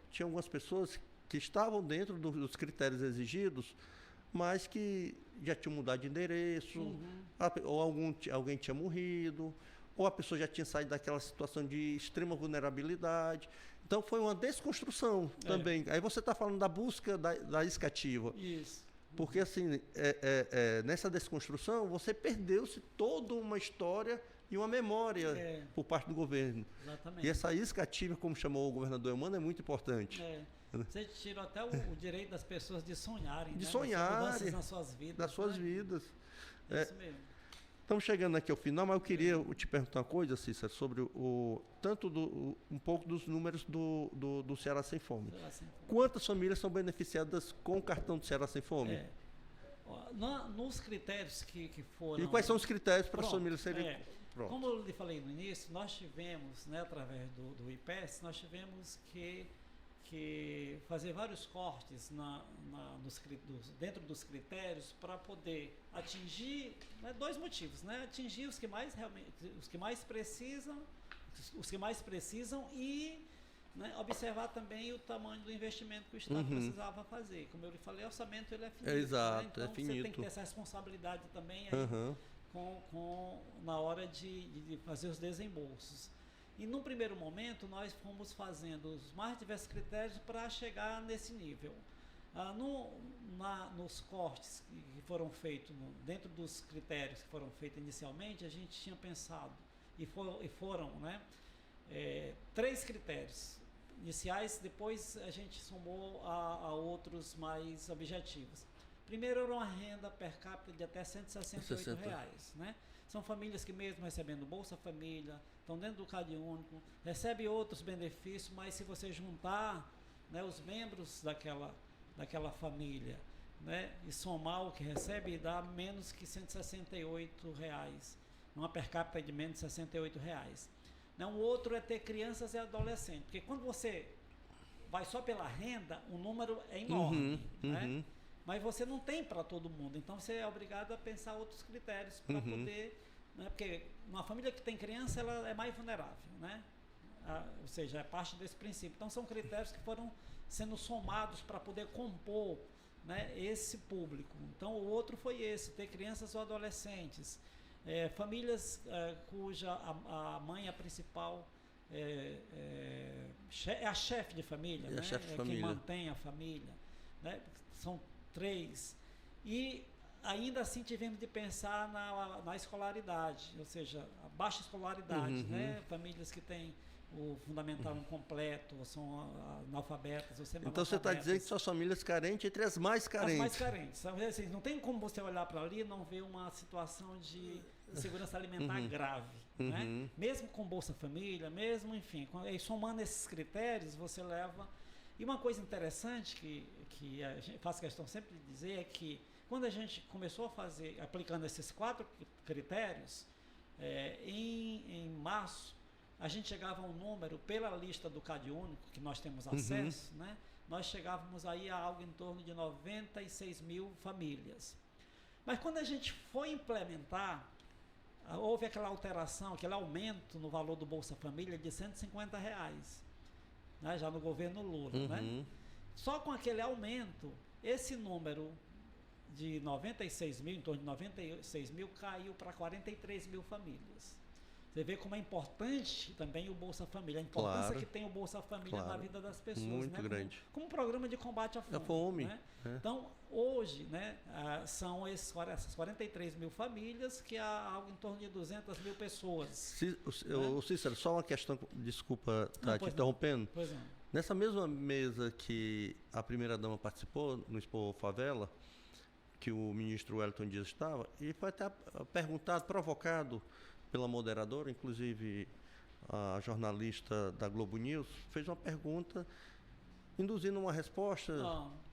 tinha algumas pessoas que estavam dentro dos critérios exigidos, mas que já tinham mudado de endereço, ou alguém tinha morrido, ou a pessoa já tinha saído daquela situação de extrema vulnerabilidade. Então foi uma desconstrução também. Aí você está falando da busca da isca ativa. Isso. Porque, assim, nessa desconstrução, você perdeu-se toda uma história e uma memória por parte do governo. Exatamente. E essa isca ativa, como chamou o governador Eumano, é muito importante. Você tirou até o direito das pessoas de sonharem. De né? sonharem. Nas suas vidas. Das suas vidas. Isso mesmo. Estamos chegando aqui ao final, mas eu queria te perguntar uma coisa, Cícero, sobre um pouco dos números do Ceará Sem Fome. Quantas famílias são beneficiadas com o cartão do Ceará Sem Fome? Nos critérios que foram... E quais são os critérios para as famílias serem... Pronto. Como eu lhe falei no início, nós tivemos, né, através do IPES, nós tivemos que fazer vários cortes dentro dos critérios para poder atingir, né, dois motivos, né, atingir os que mais precisam e, né, observar também o tamanho do investimento que o Estado precisava fazer. Como eu lhe falei, o orçamento ele é finito. Exato, né? Então é finito. você tem que ter essa responsabilidade também aí, na hora de fazer os desembolsos. E num primeiro momento nós fomos fazendo os mais diversos critérios para chegar nesse nível. Nos cortes que foram feitos, dentro dos critérios que foram feitos inicialmente, a gente tinha pensado, e foram, né, 3 critérios iniciais, depois a gente somou a outros mais objetivos. Primeiro era uma renda per capita de até R$168, né? São famílias que mesmo recebendo Bolsa Família, estão dentro do Cade Único, recebem outros benefícios, mas se você juntar, né, os membros daquela família, né, e somar o que recebe, dá menos que R$168, uma per capita de menos de R$68. Né? Um outro é ter crianças e adolescentes, porque quando você vai só pela renda, o número é enorme, né? Mas você não tem para todo mundo, então você é obrigado a pensar outros critérios para poder, né, porque uma família que tem criança, ela é mais vulnerável, né? Ou seja, é parte desse princípio. Então são critérios que foram sendo somados para poder compor, né, esse público. Então o outro foi esse, ter crianças ou adolescentes, famílias cuja a mãe é a principal, é a chefe de família, né? Quem mantém a família, né? São 3. E ainda assim tivemos de pensar na escolaridade, ou seja, a baixa escolaridade, né? Famílias que têm o fundamental incompleto, ou são analfabetas, ou semi-analfabetas. Então você está dizendo que são as famílias carentes entre as mais carentes. As mais carentes. Assim, não tem como você olhar para ali e não ver uma situação de insegurança alimentar grave. Né? Mesmo com Bolsa Família, mesmo, enfim, somando esses critérios, você leva... E uma coisa interessante que a gente faz questão sempre de dizer é que quando a gente começou a fazer, aplicando esses 4 critérios, em março, a gente chegava a um número, pela lista do Cade Único, que nós temos acesso, né, nós chegávamos aí a algo em torno de 96 mil famílias. Mas quando a gente foi implementar, houve aquela alteração, aquele aumento no valor do Bolsa Família de R$150, né, já no governo Lula. Né? Só com aquele aumento, esse número de 96 mil, em torno de 96 mil, caiu para 43 mil famílias. Você vê como é importante também o Bolsa Família, a importância que tem o Bolsa Família na vida das pessoas. Muito, né? grande. Como um programa de combate à fome. A fome. Né? Então, hoje, né, são essas 43 mil famílias, que há algo em torno de 200 mil pessoas. Cícero, só uma questão, desculpa estar te interrompendo. Pois não. Nessa mesma mesa que a primeira-dama participou, no Expo Favela, que o ministro Wellington Dias estava, e foi até perguntado, provocado pela moderadora, inclusive a jornalista da Globo News, fez uma pergunta induzindo uma resposta,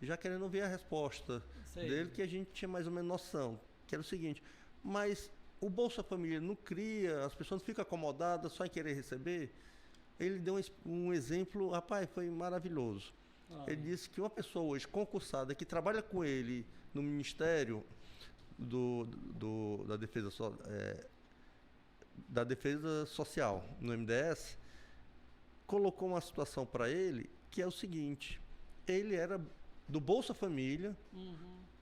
já querendo ouvir a resposta dele, que a gente tinha mais ou menos noção, que era o seguinte: mas o Bolsa Família não cria, as pessoas não ficam acomodadas só em querer receber? Ele deu um exemplo, rapaz, foi maravilhoso. Ele disse que uma pessoa hoje concursada que trabalha com ele no Ministério da Defesa Social, no MDS, colocou uma situação para ele que é o seguinte: ele era do Bolsa Família,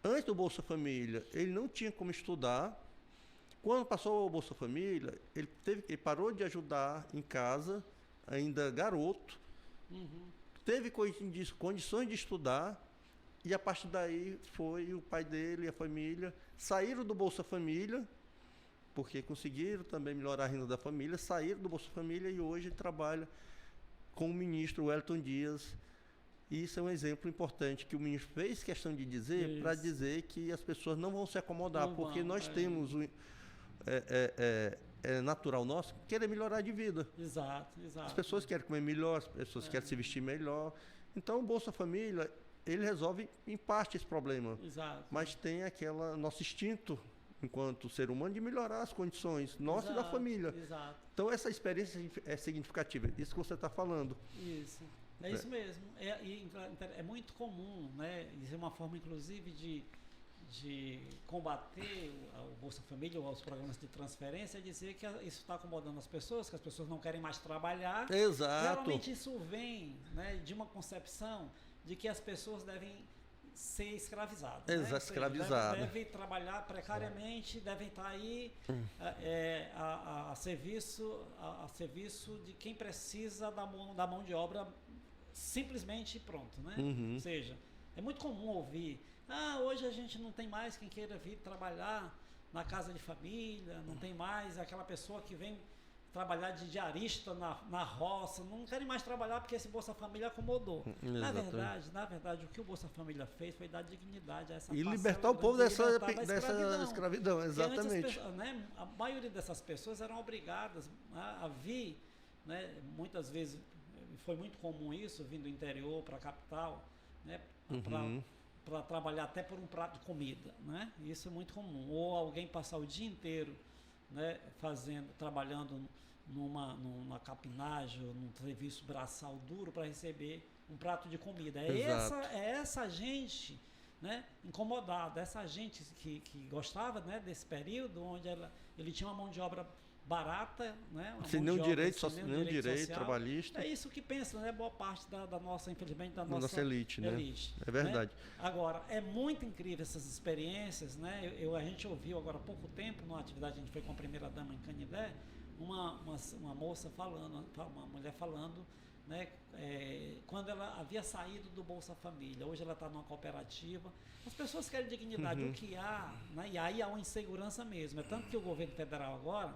antes do Bolsa Família ele não tinha como estudar. Quando passou o Bolsa Família, ele parou de ajudar em casa, ainda garoto, teve condições de estudar, e a partir daí foi o pai dele e a família saíram do Bolsa Família, porque conseguiram também melhorar a renda da família, saíram do Bolsa Família e hoje trabalha com o ministro Wellington Dias. E isso é um exemplo importante que o ministro fez questão de dizer, para dizer que as pessoas não vão se acomodar, porque nós temos natural nosso querer melhorar de vida. Exato. As pessoas querem comer melhor, as pessoas querem se vestir melhor. Então o Bolsa Família, ele resolve em parte esse problema. Exato. Mas tem nosso instinto enquanto ser humano, de melhorar as condições nossas e da família. Exato. Então, essa experiência é significativa. Isso que você está falando. Isso. É isso mesmo. É muito comum, né? Isso é uma forma, inclusive, de combater o Bolsa Família ou os programas de transferência, é dizer que isso está acomodando as pessoas, que as pessoas não querem mais trabalhar. Exato. Geralmente isso vem, né, de uma concepção de que as pessoas devem ser escravizadas. Exato, né? escravizada. Devem trabalhar precariamente, devem estar aí a serviço de quem precisa da mão de obra simplesmente e pronto, né? Uhum. Ou seja, é muito comum ouvir: hoje a gente não tem mais quem queira vir trabalhar na casa de família, não tem mais aquela pessoa que vem trabalhar de diarista na roça, não querem mais trabalhar porque esse Bolsa Família acomodou. Na verdade, o que o Bolsa Família fez foi dar dignidade a essa e libertar o povo dessa escravidão, exatamente. Pessoas, né, a maioria dessas pessoas eram obrigadas a vir, né, muitas vezes foi muito comum isso, vindo do interior para a capital, né, para trabalhar até por um prato de comida, né? Isso é muito comum. Ou alguém passar o dia inteiro, né, trabalhando numa capinagem, num serviço braçal duro para receber um prato de comida. É essa gente, né, incomodada, essa gente que gostava, né, desse período onde ele tinha uma mão de obra barata, né? Sem nenhum direito trabalhista. É isso que pensa, né? Boa parte da nossa, infelizmente, da nossa elite, né? É verdade. Né? Agora, é muito incrível essas experiências, né? A gente ouviu agora há pouco tempo, numa atividade, a gente foi com a primeira-dama em Canindé, uma moça falando, uma mulher falando, né? Quando ela havia saído do Bolsa Família, hoje ela está numa cooperativa. As pessoas querem dignidade, o que há, né? E aí há uma insegurança mesmo. É tanto que o governo federal agora,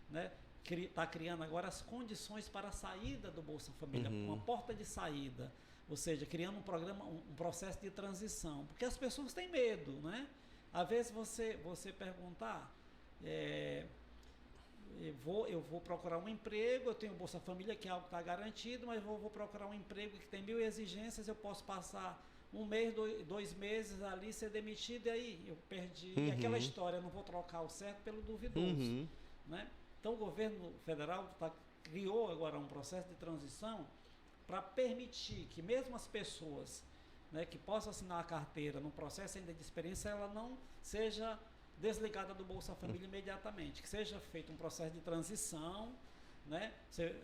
né, está criando agora as condições para a saída do Bolsa Família, uma porta de saída, ou seja, criando um programa, um processo de transição, porque as pessoas têm medo, né? Às vezes você perguntar, eu vou procurar um emprego, eu tenho Bolsa Família, que é algo que está garantido, mas vou procurar um emprego que tem 1000 exigências, eu posso passar 1 mês, 2 meses ali, ser demitido, e aí eu perdi aquela história, eu não vou trocar o certo pelo duvidoso, né? Então, o governo federal criou agora um processo de transição para permitir que mesmo as pessoas, né, que possam assinar a carteira no processo ainda de experiência, ela não seja desligada do Bolsa Família imediatamente, que seja feito um processo de transição, né? Você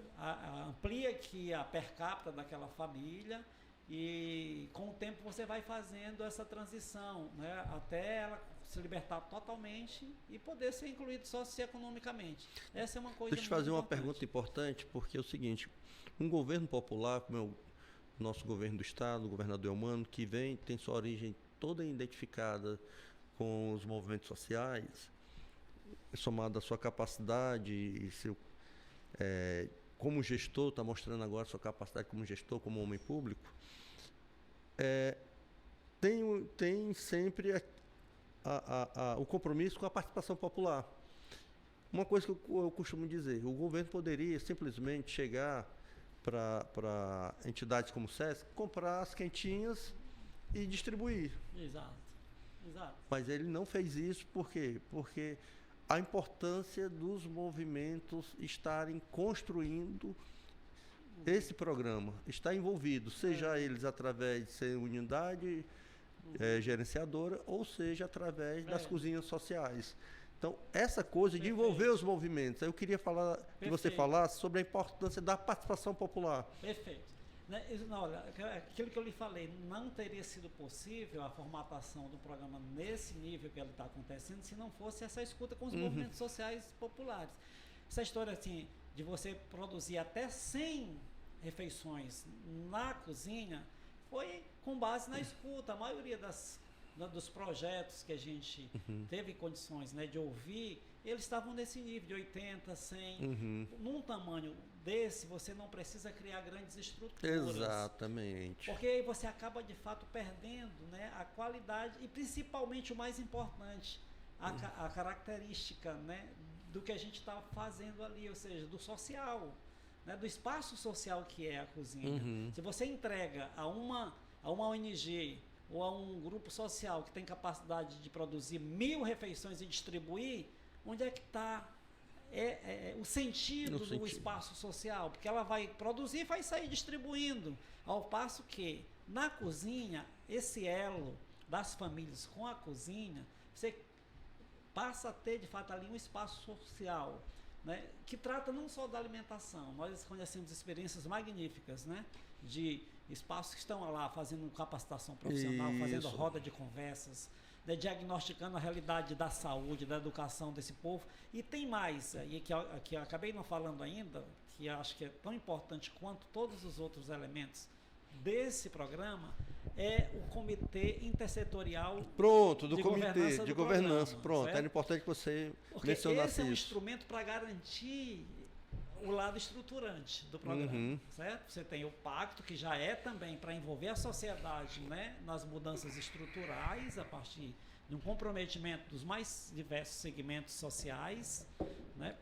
amplia aqui a per capita daquela família e com o tempo você vai fazendo essa transição, né, até ela se libertar totalmente e poder ser incluído socioeconomicamente. Essa é uma coisa. Deixa eu fazer uma pergunta importante, porque é o seguinte: um governo popular, como é o nosso governo do estado, o governador Eumano, que tem sua origem toda identificada com os movimentos sociais, somado à sua capacidade e como gestor, está mostrando agora sua capacidade como gestor, como homem público, tem sempre o compromisso com a participação popular. Uma coisa que eu costumo dizer: o governo poderia simplesmente chegar para entidades como o SESC, comprar as quentinhas e distribuir. Exato. Mas ele não fez isso, por quê? Porque a importância dos movimentos estarem construindo esse programa, está envolvido, seja eles através de ser unidade gerenciadora, ou seja através das cozinhas sociais. Então, essa coisa de envolver os movimentos, eu queria que você falasse sobre a importância da participação popular. Perfeito. Olha, aquilo que eu lhe falei, não teria sido possível a formatação do programa nesse nível que ele está acontecendo se não fosse essa escuta com os movimentos sociais populares. Essa história assim, de você produzir até 100 refeições na cozinha foi com base na escuta. A maioria dos projetos que a gente teve condições, né, de ouvir, eles estavam nesse nível de 80, 100. Num tamanho desse, você não precisa criar grandes estruturas. Exatamente. Porque aí você acaba, de fato, perdendo, né, a qualidade e, principalmente, o mais importante, a característica, né, do que a gente está fazendo ali, ou seja, do social, né, do espaço social que é a cozinha. Se você entrega a uma ONG ou a um grupo social que tem capacidade de produzir 1000 refeições e distribuir, onde é que está o sentido do espaço social? Porque ela vai produzir e vai sair distribuindo, ao passo que na cozinha, esse elo das famílias com a cozinha, você passa a ter de fato ali um espaço social, né, que trata não só da alimentação. Nós conhecemos experiências magníficas, né, de espaços que estão lá fazendo capacitação profissional, fazendo roda de conversas, né, diagnosticando a realidade da saúde, da educação desse povo. E tem mais, e que eu acabei não falando ainda, que acho que é tão importante quanto todos os outros elementos desse programa, é o Comitê Intersetorial do Comitê de Governança. Pronto, certo? Era importante que você mencionasse esse é um isso. instrumento para garantir o lado estruturante do programa, certo? Você tem o pacto, que já é também para envolver a sociedade, né, nas mudanças estruturais, a partir de um comprometimento dos mais diversos segmentos sociais, né?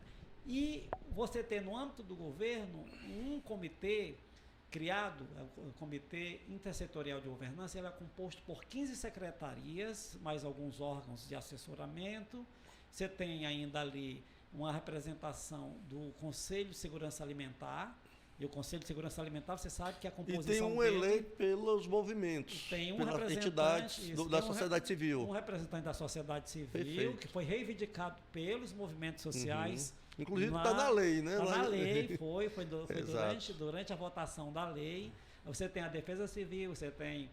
E você tem no âmbito do governo um comitê criado, o Comitê Intersetorial de Governança. Ele é composto por 15 secretarias, mais alguns órgãos de assessoramento. Você tem ainda ali uma representação do Conselho de Segurança Alimentar, e o Conselho de Segurança Alimentar, você sabe que a composição e tem eleito pelos movimentos, pelas entidades da sociedade civil. Um representante da sociedade civil, que foi reivindicado pelos movimentos sociais. Inclusive está na lei, né? Está na lei, foi durante a votação da lei. Você tem a Defesa Civil, você tem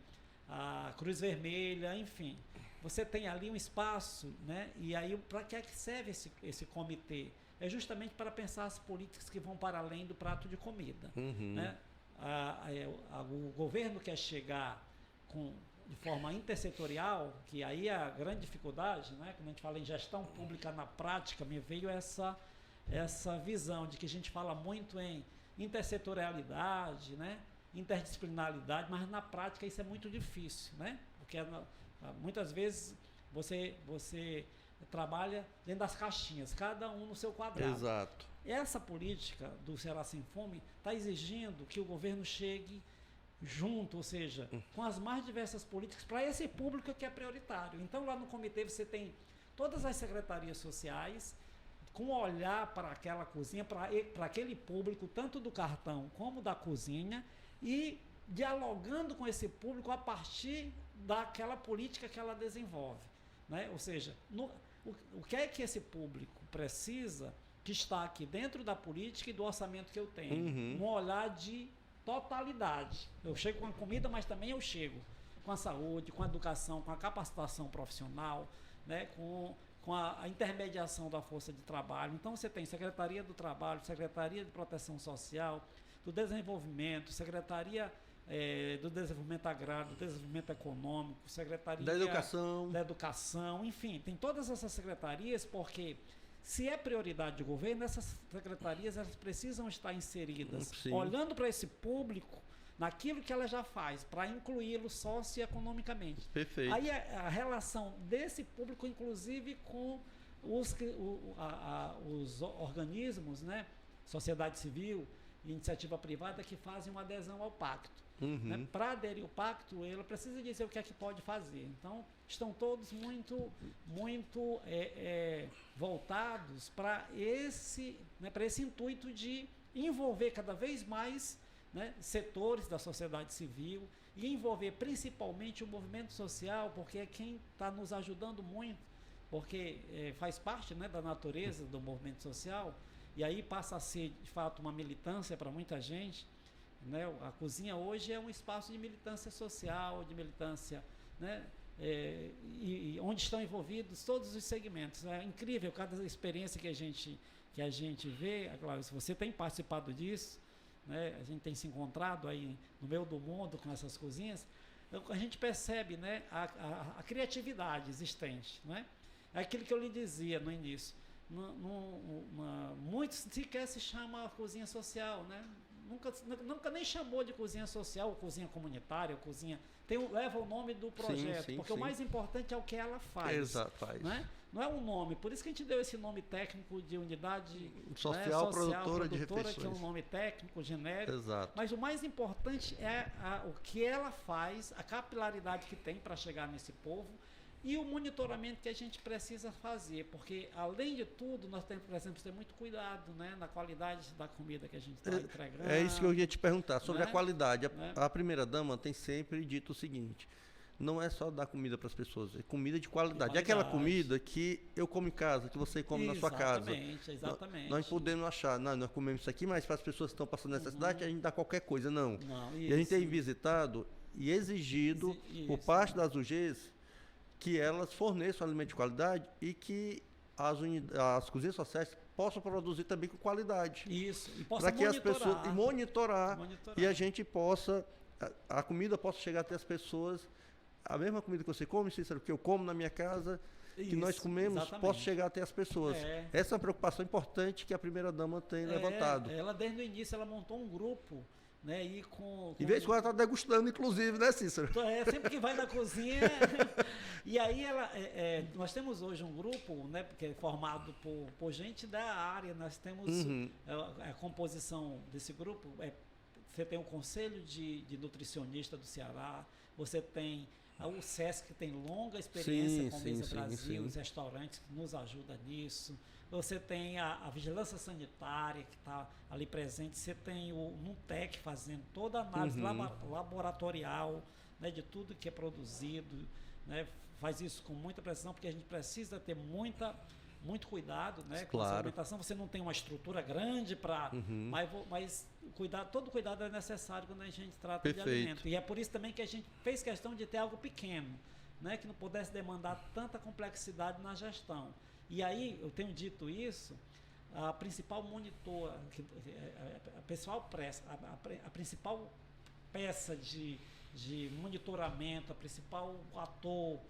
a Cruz Vermelha, enfim. Você tem ali um espaço, né? E aí, para que é que serve esse comitê? É justamente para pensar as políticas que vão para além do prato de comida. Né? O governo quer chegar de forma intersetorial, que aí é a grande dificuldade, né? Quando a gente fala em gestão pública na prática, me veio essa visão de que a gente fala muito em intersetorialidade, né? Interdisciplinaridade, mas na prática isso é muito difícil, né? Porque muitas vezes você trabalha dentro das caixinhas, cada um no seu quadrado. Exato. Essa política do Ceará Sem Fome está exigindo que o governo chegue junto, ou seja, com as mais diversas políticas para esse público que é prioritário. Então, lá no comitê você tem todas as secretarias sociais com olhar para aquela cozinha, para aquele público, tanto do cartão como da cozinha, e dialogando com esse público a partir daquela política que ela desenvolve, né? Ou seja, o que é que esse público precisa, que está aqui dentro da política e do orçamento que eu tenho, um olhar de totalidade. Eu chego com a comida, mas também eu chego com a saúde, com a educação, com a capacitação profissional, né? com a intermediação da força de trabalho. Então você tem Secretaria do Trabalho, Secretaria de Proteção Social, do Desenvolvimento, Secretaria do Desenvolvimento Agrário, do Desenvolvimento Econômico, Secretaria da Educação, enfim, tem todas essas secretarias, porque se é prioridade de governo, essas secretarias elas precisam estar inseridas, olhando para esse público, naquilo que ela já faz, para incluí-lo socioeconomicamente. Perfeito. Aí a relação desse público, inclusive, com os organismos, né, sociedade civil e iniciativa privada, que fazem uma adesão ao pacto. Né? Para aderir ao pacto, ela precisa dizer o que é que pode fazer. Então, estão todos muito voltados para esse intuito de envolver cada vez mais, né, setores da sociedade civil e envolver principalmente o movimento social, porque é quem está nos ajudando muito, porque faz parte, né, da natureza do movimento social, e aí passa a ser, de fato, uma militância para muita gente, né? A cozinha hoje é um espaço de militância social, de militância, né, e onde estão envolvidos todos os segmentos. É incrível cada experiência que a gente vê. Claro, se você tem participado disso, né, a gente tem se encontrado aí no meio do mundo com essas cozinhas, a gente percebe, né, a criatividade existente, né? É aquilo que eu lhe dizia no início. Muito sequer se chama cozinha social, né? nunca nem chamou de cozinha social, ou cozinha comunitária, ou cozinha... leva o nome do projeto, sim, porque sim. o mais importante é o que ela faz. Exato, faz. Né? Não é um nome, por isso que a gente deu esse nome técnico de unidade Social, produtora de que é um refeições. nome técnico, genérico. Exato. Mas o mais importante é o que ela faz, a capilaridade que tem para chegar nesse povo e o monitoramento que a gente precisa fazer, porque além de tudo nós precisamos ter muito cuidado, né, na qualidade da comida que a gente está entregando. É isso que eu ia te perguntar, sobre né? a qualidade. Né? A primeira-dama tem sempre dito o seguinte: não é só dar comida para as pessoas, é comida de qualidade. É aquela comida que eu como em casa, que você come na sua casa. Exatamente. Nós podemos achar, não, nós comemos isso aqui, mas para as pessoas que estão passando necessidade, a gente dá qualquer coisa. Não. E a gente tem visitado e exigido por parte das UGs que elas forneçam alimento de qualidade e que as cozinhas sociais possam produzir também com qualidade. Isso, e possa para que as pessoas monitorar e a gente possa, a comida possa chegar até as pessoas, a mesma comida que você come, Cícero, que eu como na minha casa, que nós comemos, possa chegar até as pessoas. Essa é uma preocupação importante que a primeira-dama tem levantado. Ela, desde o início, ela montou um grupo, né, e em vez de ela está degustando, inclusive, né, Cícero? Sempre que vai na cozinha. E aí nós temos hoje um grupo, né, porque é formado por gente da área. Nós temos a composição desse grupo. Você tem o Conselho de Nutricionista do Ceará, você tem o SESC, que tem longa experiência com Mesa Brasil, os restaurantes que nos ajudam nisso. Você tem a Vigilância Sanitária, que está ali presente. Você tem o NUTEC fazendo toda a análise laboratorial, né, de tudo que é produzido. Né, faz isso com muita precisão, porque a gente precisa ter muito cuidado, né, com essa alimentação. Você não tem uma estrutura grande para... Mas todo cuidado é necessário quando a gente trata de alimento. E é por isso também que a gente fez questão de ter algo pequeno, né, que não pudesse demandar tanta complexidade na gestão. E aí, eu tenho dito isso, a principal monitora, a principal peça de monitoramento, a principal ator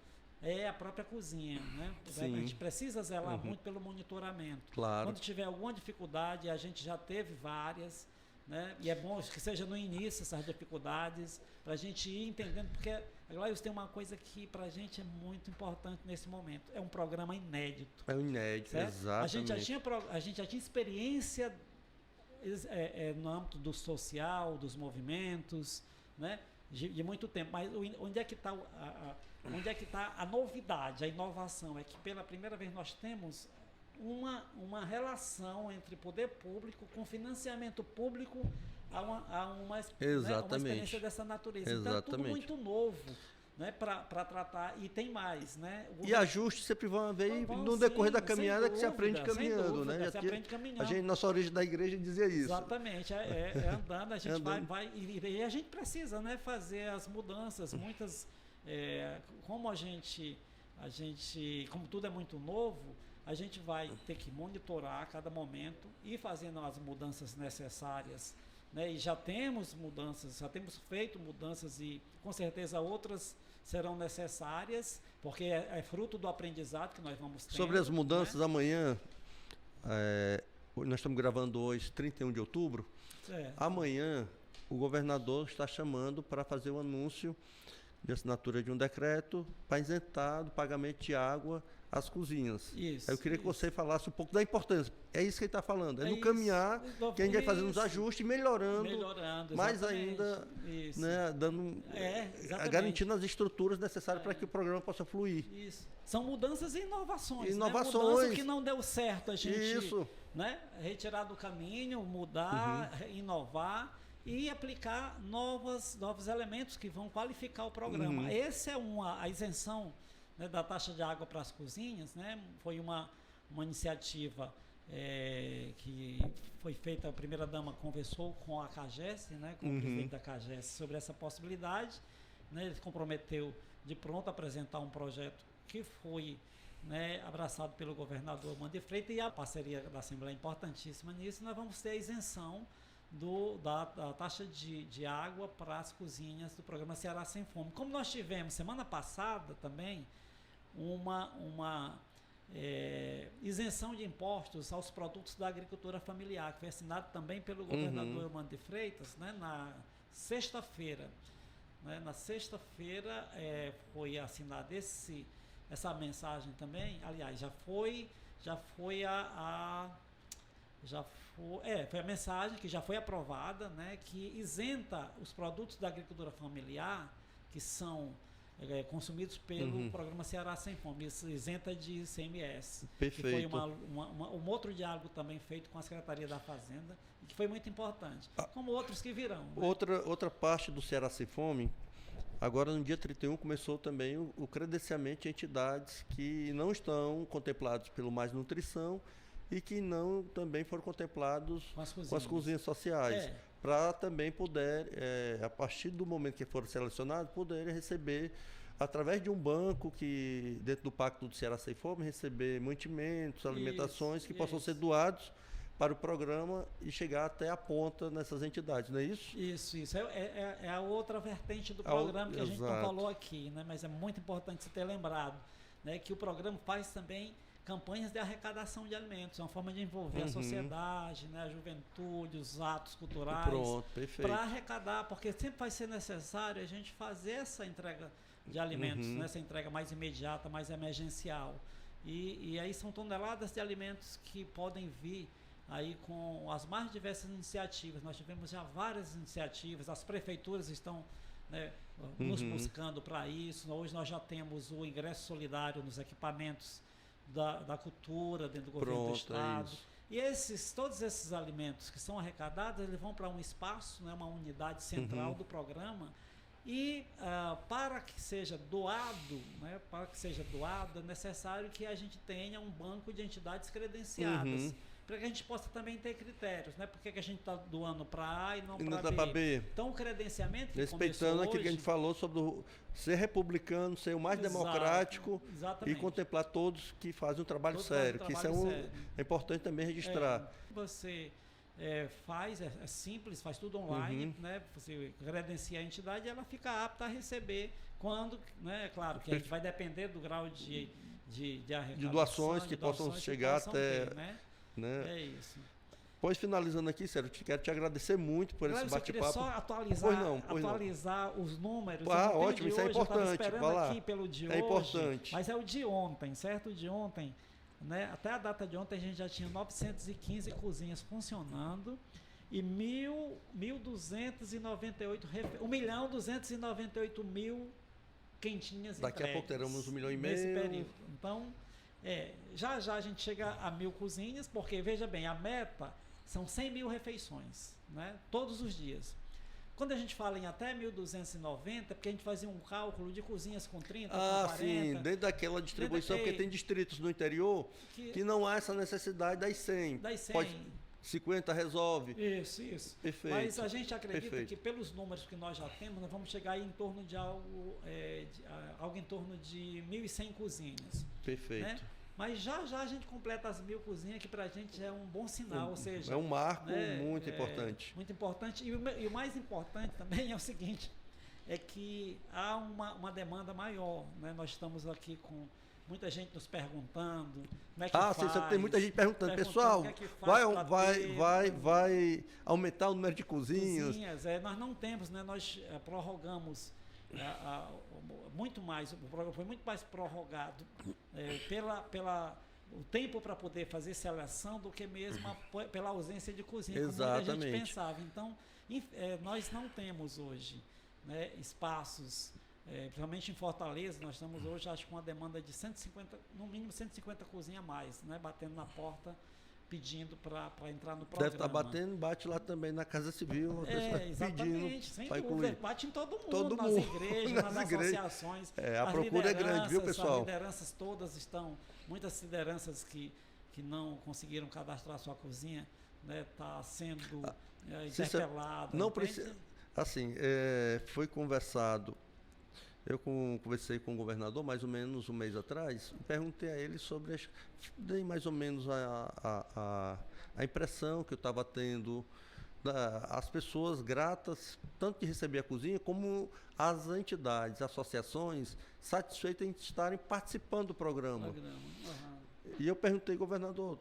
é a própria cozinha, né? A gente precisa zelar muito pelo monitoramento. Quando tiver alguma dificuldade, a gente já teve várias, né? E é bom que seja no início essas dificuldades, para a gente ir entendendo, porque agora tem uma coisa que para a gente é muito importante nesse momento, é um programa inédito. É um inédito, certo? Exatamente. A gente já tinha experiência no âmbito do social, dos movimentos, né? De muito tempo, mas onde é que está a novidade, a inovação? É que pela primeira vez nós temos uma relação entre poder público com financiamento público a uma experiência dessa natureza. Então é tudo muito novo, né, para tratar, e tem mais, né? E ajustes sempre vão haver no decorrer da caminhada, que se aprende caminhando, né? Se aprende caminhando. A gente, nossa origem da igreja dizia isso. Exatamente, andando, a gente vai e a gente precisa, né, fazer as mudanças, muitas, como como tudo é muito novo, a gente vai ter que monitorar a cada momento e fazendo as mudanças necessárias, né? E já temos feito mudanças e com certeza outras serão necessárias, porque é fruto do aprendizado que nós vamos ter. Sobre as mudanças, né? Amanhã, nós estamos gravando hoje, 31 de outubro, amanhã o governador está chamando para fazer o anúncio de assinatura de um decreto para isentar do pagamento de água às cozinhas. Isso. Eu queria que você falasse um pouco da importância. É isso que ele está falando. No caminhar que a gente vai fazendo os ajustes e melhorando mais ainda, né, garantindo as estruturas necessárias para que o programa possa fluir. Isso. São mudanças e inovações. Né? Mudança que não deu certo a gente, né, retirar do caminho, mudar, inovar e aplicar novos elementos que vão qualificar o programa. Essa é a isenção, né, da taxa de água para as cozinhas, né? Foi uma iniciativa que foi feita, a primeira-dama conversou com a CAGES, né, com o presidente da CAGES sobre essa possibilidade, né? Ele se comprometeu de pronto a apresentar um projeto que foi, né, abraçado pelo governador Armando de Freitas, e a parceria da Assembleia é importantíssima nisso. Nós vamos ter a isenção da taxa de água para as cozinhas do programa Ceará Sem Fome. Como nós tivemos semana passada também isenção de impostos aos produtos da agricultura familiar, que foi assinado também pelo governador Eumano de Freitas, né, na sexta-feira. Né, na sexta-feira foi assinada essa mensagem também. Aliás, foi a mensagem que já foi aprovada, né, que isenta os produtos da agricultura familiar que são consumidos pelo programa Ceará Sem Fome, isenta de ICMS. Perfeito. Que foi um outro diálogo também feito com a Secretaria da Fazenda, e que foi muito importante, como outros que virão. Né? Outra parte do Ceará Sem Fome, agora no dia 31 começou também o credenciamento de entidades que não estão contempladas pelo Mais Nutrição e que não também foram contemplados com as cozinhas sociais. Para também poder, a partir do momento que foram selecionados, poderem receber, através de um banco que, dentro do Pacto do Ceará Sem Fome, receber mantimentos, alimentações que possam ser doados para o programa e chegar até a ponta nessas entidades, não é isso? Isso. É a outra vertente do programa que a gente não falou aqui, né? Mas é muito importante você ter lembrado, né, que o programa faz também campanhas de arrecadação de alimentos, é uma forma de envolver a sociedade, né, a juventude, os atos culturais, para arrecadar, porque sempre vai ser necessário a gente fazer essa entrega de alimentos, né, essa entrega mais imediata, mais emergencial. E aí são toneladas de alimentos que podem vir aí com as mais diversas iniciativas. Nós tivemos já várias iniciativas, as prefeituras estão, né, nos buscando para isso. Hoje nós já temos o ingresso solidário nos equipamentos da cultura dentro do governo do Estado. E todos esses alimentos que são arrecadados, eles vão para um espaço, né, uma unidade central do programa, e para que seja doado, né, é necessário que a gente tenha um banco de entidades credenciadas, para que a gente possa também ter critérios, né? Por que a gente está doando para A e não para B? Então, o credenciamento que respeitando aquilo que a gente falou sobre ser republicano, ser o mais democrático e contemplar todos que fazem um trabalho sério, que isso é importante também registrar. Você faz, é simples, faz tudo online, né? Você credencia a entidade e ela fica apta a receber quando, né? Claro que a gente vai depender do grau de arrecadação, de doações que possam chegar até... Né? É isso. Pois, finalizando aqui, Sérgio, quero te agradecer muito por esse bate-papo. Eu só atualizar os números. Ótimo, isso é importante. Eu estava esperando aqui pelo de hoje, importante. Mas é o de ontem, certo? O de ontem, né? Até a data de ontem a gente já tinha 915 cozinhas funcionando e 1.298.000 quentinhas Daqui a pouco teremos 1,5 milhão. Nesse período. Então, já a gente chega a 1.000 cozinhas, porque, veja bem, a meta são 100.000 refeições, né? Todos os dias. Quando a gente fala em até 1.290, porque a gente fazia um cálculo de cozinhas com 30, com 40. Sim, dentro daquela distribuição, porque tem distritos no interior que não há essa necessidade das 100. Pode 50 resolve. Isso. Perfeito. Mas a gente acredita que pelos números que nós já temos, nós vamos chegar em torno de algo em torno de 1.100 cozinhas. Perfeito. Né? Mas já a gente completa as 1.000 cozinhas, que para a gente é um bom sinal, ou seja... É um marco muito importante. Muito importante. E o mais importante também é o seguinte, é que há uma demanda maior, né? Nós estamos aqui com muita gente nos perguntando como é que faz. Sim, tem muita gente perguntando. Pessoal, vai aumentar o número de cozinhas? Nós não temos, né? Nós prorrogamos muito mais, o programa foi muito mais prorrogado o tempo para poder fazer seleção do que mesmo pela ausência de cozinha, exatamente, como a gente pensava. Então, nós não temos hoje, né, espaços, principalmente em Fortaleza, nós estamos hoje, acho que com uma demanda de 150, no mínimo 150 cozinhas a mais, né, batendo na porta, pedindo para entrar no programa. Deve estar batendo, bate lá também na Casa Civil, exatamente, sem dúvida, bate em todo mundo, nas igrejas, nas associações. A procura é grande, viu, pessoal? As lideranças todas estão, muitas lideranças que não conseguiram cadastrar sua cozinha, né, tá sendo interpelado. Não precisa, assim, foi conversado. Eu conversei com o governador mais ou menos um mês atrás e perguntei a ele sobre, dei mais ou menos a impressão que eu estava tendo, as pessoas gratas, tanto de receber a cozinha, como as entidades, associações, satisfeitas em estarem participando do programa. E eu perguntei, governador,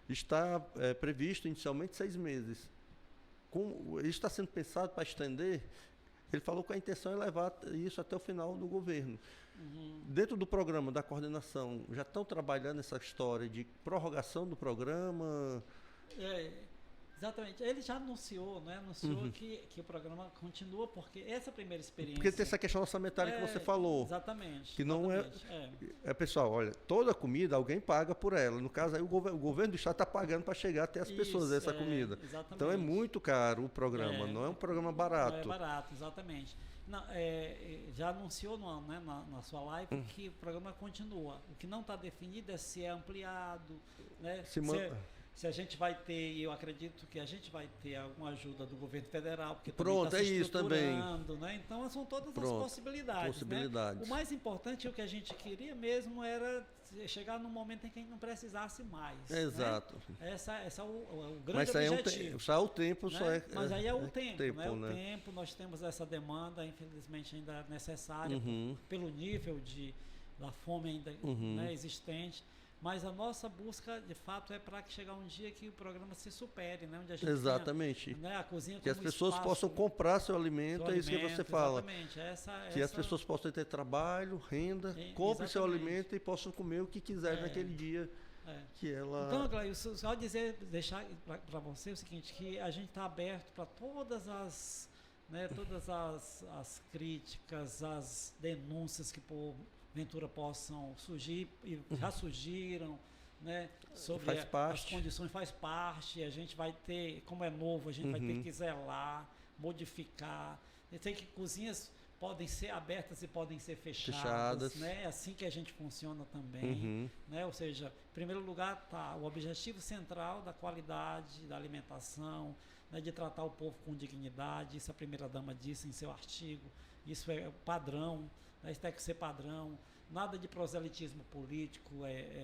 está previsto inicialmente 6 meses. Isso está sendo pensado para estender? Ele falou que a intenção é levar isso até o final do governo. Dentro do programa da coordenação, já estão trabalhando essa história de prorrogação do programa? Exatamente. Ele já anunciou, né? Que o programa continua, porque essa primeira experiência... Porque tem essa questão orçamentária que você falou. Exatamente. Que não pessoal, olha, toda comida alguém paga por ela. No caso, aí o governo do estado está pagando para chegar até as pessoas essa comida. Exatamente. Então é muito caro o programa, não é um programa barato. Não é barato, exatamente. Não, já anunciou na sua live que o programa continua. O que não está definido é se é ampliado, né? Se a gente vai ter, e eu acredito que a gente vai ter alguma ajuda do governo federal, porque pronto, também está se isso também. Né? Então são todas as possibilidades. Né? O mais importante, o que a gente queria mesmo era chegar num momento em que a gente não precisasse mais. Exato. Né? Esse é o grande objetivo. Só o tempo, né? Mas aí é o tempo, né? O tempo, nós temos essa demanda, infelizmente ainda necessária, pelo nível da fome ainda né, existente. Mas a nossa busca, de fato, é para que chegar um dia que o programa se supere, né? Onde a gente exatamente. Tenha, né, a cozinha que as pessoas possam comprar seu alimento, é isso que você fala. Exatamente. Que as pessoas possam ter trabalho, renda, compre seu alimento e possam comer o que quiser naquele dia que ela... Então, Gleilson, só deixar para você o seguinte, que a gente está aberto para todas as críticas, as denúncias que porventura possam surgir e já surgiram, né, sobre as condições, faz parte, a gente vai ter, como é novo, a gente vai ter que zelar, modificar, e tem que cozinhas podem ser abertas e podem ser fechadas. Né, é assim que a gente funciona também, né, ou seja, em primeiro lugar está o objetivo central da qualidade da alimentação, né, de tratar o povo com dignidade, isso a primeira-dama disse em seu artigo, isso é padrão, isso tem que ser padrão, nada de proselitismo político,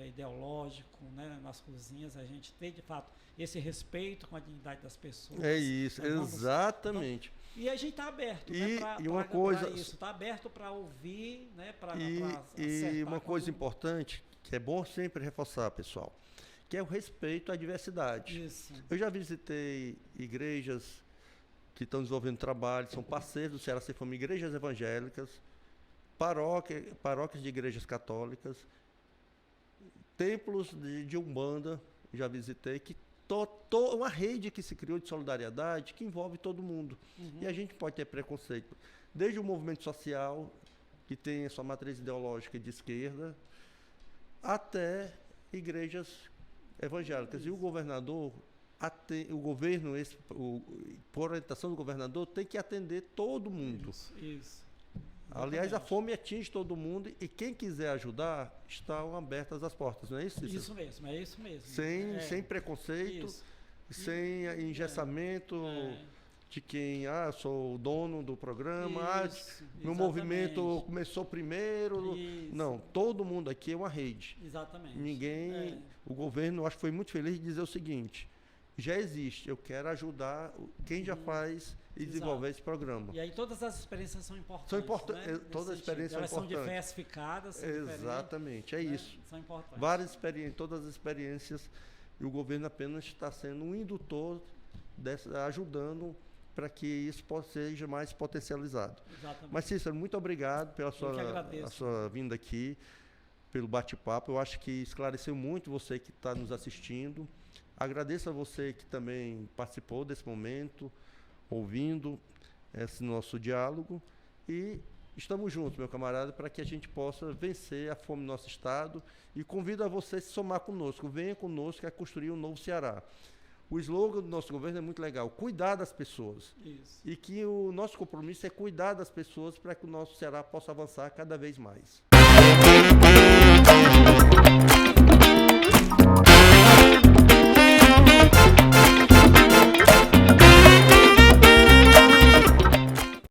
ideológico, né? Nas cozinhas, a gente tem, de fato, esse respeito com a dignidade das pessoas. É isso, exatamente. Então, e a gente está aberto, né, para isso, está aberto para ouvir, né, para e uma coisa importante, que é bom sempre reforçar, pessoal, que é o respeito à diversidade. Isso. Eu já visitei igrejas que estão desenvolvendo trabalho, são parceiros do Ceará Sem Fome, igrejas evangélicas, paróquias de igrejas católicas, templos de Umbanda, já visitei, que uma rede que se criou de solidariedade que envolve todo mundo. E a gente pode ter preconceito, desde o movimento social, que tem a sua matriz ideológica de esquerda, até igrejas evangélicas. E o governador, por orientação do governador, tem que atender todo mundo. Isso. Aliás, a fome atinge todo mundo e quem quiser ajudar, estão abertas as portas, não é isso, Cícero? Isso mesmo, é isso mesmo. Sem preconceito, sem engessamento de quem, sou o dono do programa, meu movimento começou primeiro. Isso. Não, todo mundo aqui é uma rede. Exatamente. O governo, acho que foi muito feliz de dizer o seguinte, já existe, eu quero ajudar quem já faz e desenvolver esse programa. E aí todas as experiências são importantes. São importantes, né? Todas as experiências são importantes. Elas são diversificadas. Exatamente, é isso. São importantes. Várias experiências, todas as experiências, e o governo apenas está sendo um indutor, ajudando para que isso seja mais potencializado. Exatamente. Mas, Cícero, muito obrigado pela sua vinda aqui, pelo bate-papo. Eu acho que esclareceu muito você que está nos assistindo. Agradeço a você que também participou desse momento, ouvindo esse nosso diálogo. E estamos juntos, meu camarada, para que a gente possa vencer a fome no nosso estado. E convido a você a se somar conosco. Venha conosco a construir um novo Ceará. O slogan do nosso governo é muito legal, cuidar das pessoas. Isso. E que o nosso compromisso é cuidar das pessoas para que o nosso Ceará possa avançar cada vez mais.